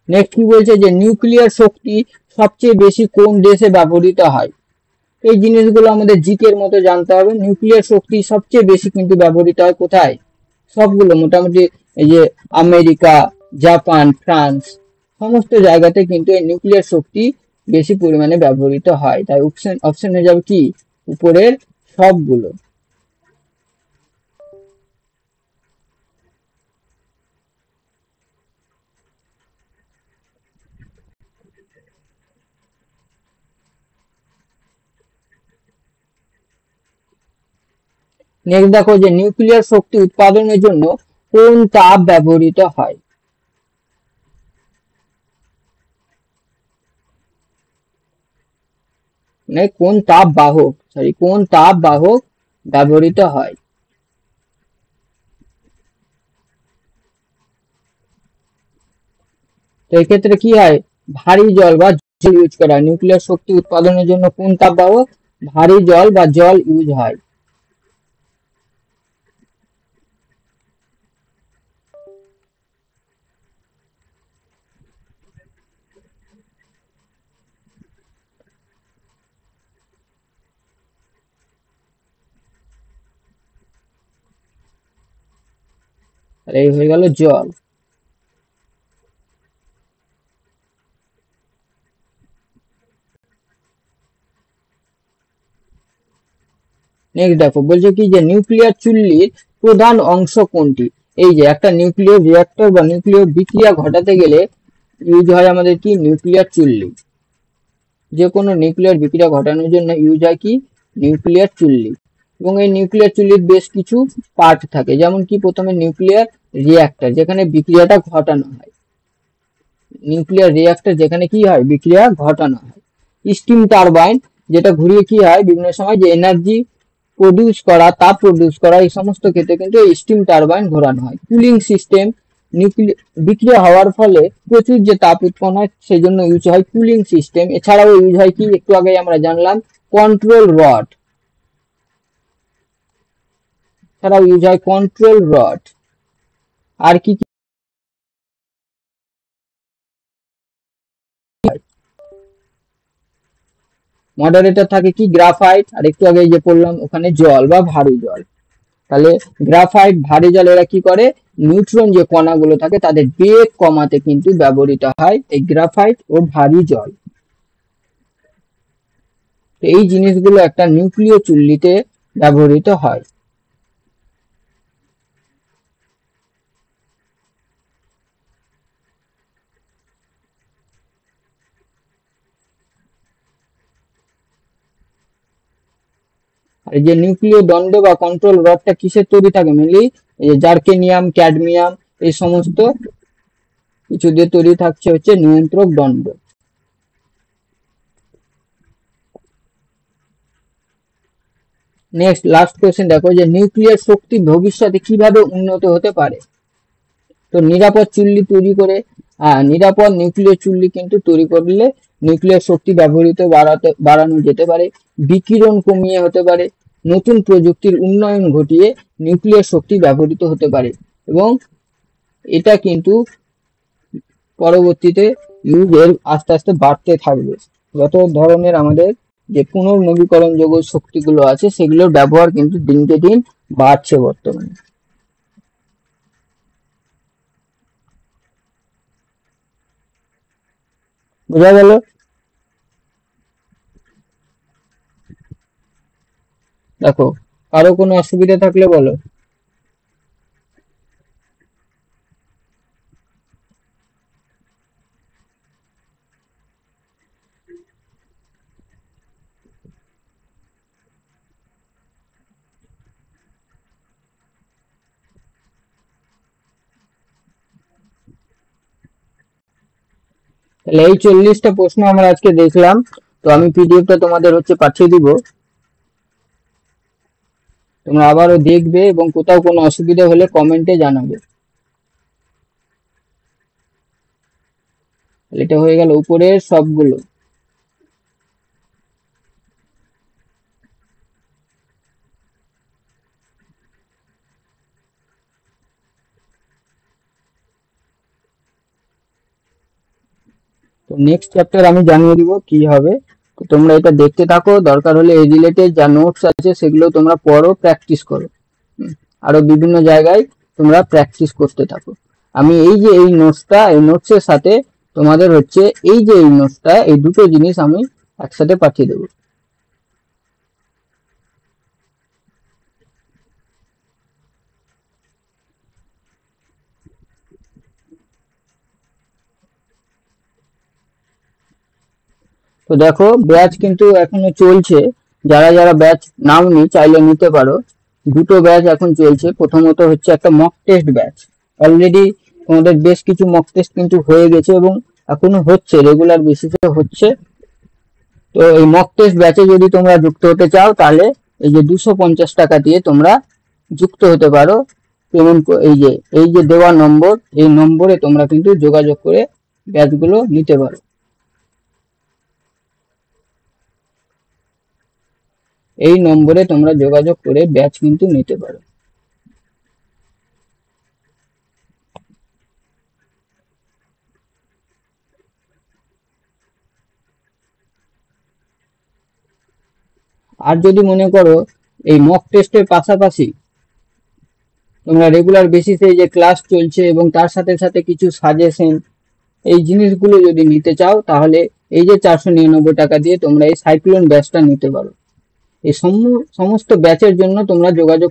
নেক্সট কি বলছে, যে নিউক্লিয়ার শক্তি সবচেয়ে বেশি কোন দেশে ব্যবহৃত হয়। এই জিনিসগুলো আমাদের জিকের মতো জানতে হবে। নিউক্লিয়ার শক্তি সবচেয়ে বেশি কিন্তু ব্যবহৃত হয় কোথায়, সবগুলো মোটামুটি, এই যে আমেরিকা, জাপান, ফ্রান্স, সমস্ত জায়গাতে কিন্তু এই নিউক্লিয়ার শক্তি বেশি পরিমাণে ব্যবহৃত হয়, তাই অপশন অপশন হয়ে যাবে কি উপরের সবগুলো। নেক্সট দেখো যে নিউক্লিয়ার শক্তি উৎপাদনের জন্য কোন তাপ ব্যবহৃত হয়? মানে কোন তাপ বাহক ব্যবহৃত হয়? তো এক্ষেত্রে কি হয়, ভারী জল বা জল ইউজ করা হয়। নিউক্লিয়ার শক্তি উৎপাদনের জন্য কোন তাপ বাহক? ভারী জল বা জল ইউজ হয়। আর এই হয়ে গেল জল। নেক্সট দেখো বলছে কি যে নিউক্লিয়ার চুল্লির প্রধান অংশ কোনটি? এই যে একটা নিউক্লিয়ার রিঅ্যাক্টর বা নিউক্লিয়ার বিক্রিয়া ঘটাতে গেলে ইউজ হয় আমাদের কি নিউক্লিয়ার চুল্লি। যে কোনো নিউক্লিয়ার বিক্রিয়া ঘটানোর জন্য ইউজ হয় কি নিউক্লিয়ার চুল্লি। এবং এই নিউক্লিয়ার চুল্লির বেশ কিছু পার্ট থাকে, যেমন কি প্রথমে নিউক্লিয়ার রিঅ্যাক্টর যেখানে বিক্রিয়াটা ঘটানো হয়। নিউক্লিয়ার রিঅ্যাক্টর যেখানে কি হয় বিক্রিয়া ঘটানো হয়। স্টিম টারবাইন যেটা ঘুরিয়ে কি হয় বিভিন্ন সময় যে এনার্জি প্রডিউস করা, তাপ প্রডিউস করা, এই সমস্ত ক্ষেত্রে কিন্তু এই স্টিম টারবাইন ঘোরানো হয়। কুলিং সিস্টেম, বিক্রিয়া হওয়ার ফলে প্রচুর যে তাপ উৎপন্ন হয় সেই জন্য ইউজ হয় কুলিং সিস্টেম। এছাড়াও ইউজ হয় কি একটু আগে আমরা জানলাম কন্ট্রোল রড, এছাড়াও ইউজ হয় কন্ট্রোল রড। আর কি কি মডারেটর থাকে কি গ্রাফাইট, আর একটু আগে যে পড়লাম ওখানে জল বা ভারী জল। তাহলে গ্রাফাইট, ভারী জল এরা কি করে নিউট্রন যে কণাগুলো থাকে তাদের বেগ কমাতে কিন্তু ব্যবহৃত হয় এই গ্রাফাইট ও ভারী জল। এই জিনিসগুলো একটা নিউক্লিয় চুল্লিতে ব্যবহৃত হয়। আর এই যে নিউক্লিয় দণ্ড বা কন্ট্রোল রডটা কিসের তৈরি থাকে মেনলি এই যে জার্কেনিয়াম, ক্যাডমিয়াম এই সমস্ত কিছু দিয়ে তৈরি থাকছে হচ্ছে নিয়ন্ত্রক দণ্ড। নেক্সট লাস্ট কোয়েশ্চেন দেখো যে নিউক্লিয়ার শক্তি ভবিষ্যতে কিভাবে উন্নত হতে পারে? তো নিরাপদ চুল্লি তৈরি করে, নিরাপদ নিউক্লিয়ার চুল্লি কিন্তু তৈরি করলে নিউক্লিয়ার শক্তি ব্যবহৃত বাড়ানো যেতে পারে। বিকিরণ কমিয়ে হতে পারে। নতুন প্রযুক্তির উন্নয়ন ঘটিয়ে নিউক্লিয়ার শক্তি ব্যবহৃত হতে পারে। এবং এটা কিন্তু পরবর্তীতে ইউজের আস্তে আস্তে বাড়তে থাকবে। যত ধরনের আমাদের যে পুনর্নবীকরণযোগ্য শক্তিগুলো আছে সেগুলোর ব্যবহার কিন্তু দিনকে দিন বাড়ছে বর্তমানে। বোঝা গেল? দেখো কারো কোনো অসুবিধা থাকলে বলো। তাহলে এই 40টা প্রশ্ন আমরা আজকে দেখলাম। তো আমি পিডিএফটা তোমাদের হচ্ছে পাঠিয়ে দিব, তোমরা আবারও দেখবে এবং কোথাও কোনো অসুবিধা হলে কমেন্টে জানাবে। এটা হয়ে গেল উপরের সবগুলো। তো নেক্সট চ্যাপ্টার আমি জানিয়ে দিব কি হবে। তো তোমরা এটা দেখতে থাকো, দরকার হলে এই রিলেটেড যা নোটস আছে সেগুলো তোমরা পড়ো, প্র্যাকটিস করো। আরো বিভিন্ন জায়গায় তোমরা প্র্যাকটিস করতে থাকো। আমি এই যে এই নোটসটা, এই নোটসের সাথে তোমাদের হচ্ছে এই যে এই নোটসটা, এই দুটো জিনিস আমি একসাথে পাঠিয়ে দেবো। তো দেখো ব্যাচ কিন্তু এখনো চলছে, যারা যারা ব্যাচ নাওনি চাইলে নিতে পারো। দুটো ব্যাচ এখন চলছে। প্রথমত হচ্ছে একটা মক টেস্ট ব্যাচ, অলরেডি তোমাদের বেশ কিছু মক টেস্ট কিন্তু হয়ে গেছে এবং এখনো হচ্ছে, রেগুলার বেসিসে হচ্ছে। তো এই মক টেস্ট ব্যাচে যদি তোমরা যুক্ত হতে চাও তাহলে এই যে 250 টাকা দিয়ে তোমরা যুক্ত হতে পারো। পেমেন্ট এই যে দেওয়া নম্বর, এই নম্বরে তোমরা কিন্তু যোগাযোগ করে ব্যাচগুলো নিতে পারো। এই নম্বরে তোমরা যোগাযোগ করে ব্যাচ কিন্তু নিতে পারো। আর যদি মনে করো এই মক টেস্টের পাশাপাশি তোমরা রেগুলার বেসিসে যে ক্লাস চলছে এবং তার সাথে সাথে কিছু সাজেশন, এই জিনিসগুলো যদি নিতে চাও তাহলে এই যে 499 টাকা দিয়ে তোমরা এই সাইক্লোন ব্যাচটা নিতে পারো। এই সমস্ত ব্যাচের জন্য তোমরা যোগাযোগ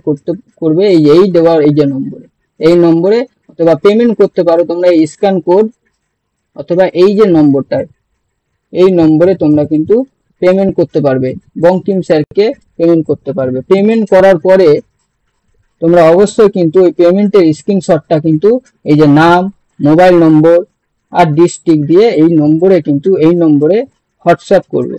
করবে এই দেওয়ার এই যে নম্বরে, এই নম্বরে, অথবা পেমেন্ট করতে পারো তোমরা এই স্ক্যান কোড অথবা এই যে নম্বরটায়, এই নম্বরে তোমরা কিন্তু পেমেন্ট করতে পারবে, বঙ্কিম স্যারকে পেমেন্ট করতে পারবে। পেমেন্ট করার পরে তোমরা অবশ্যই কিন্তু ওই পেমেন্টের স্ক্রিনশটটা কিন্তু এই যে নাম, মোবাইল নম্বর আর ডিস্ট্রিক্ট দিয়ে এই নম্বরে হোয়াটসঅ্যাপ করবে।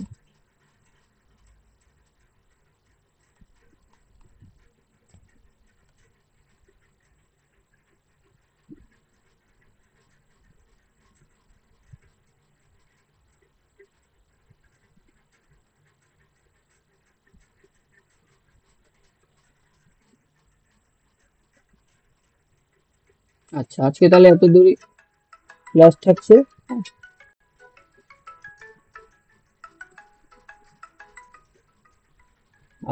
আচ্ছা, আজকে তাহলে এত দূরই ক্লাস থাকছে।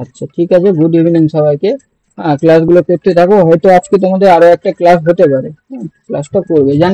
আচ্ছা ঠিক আছে, গুড ইভিনিং সবাইকে। ক্লাসগুলো করতে থাকো, হয়তো আজকে তোমাদের আরো একটা ক্লাস হতে পারে, ক্লাসটা করবে জানি।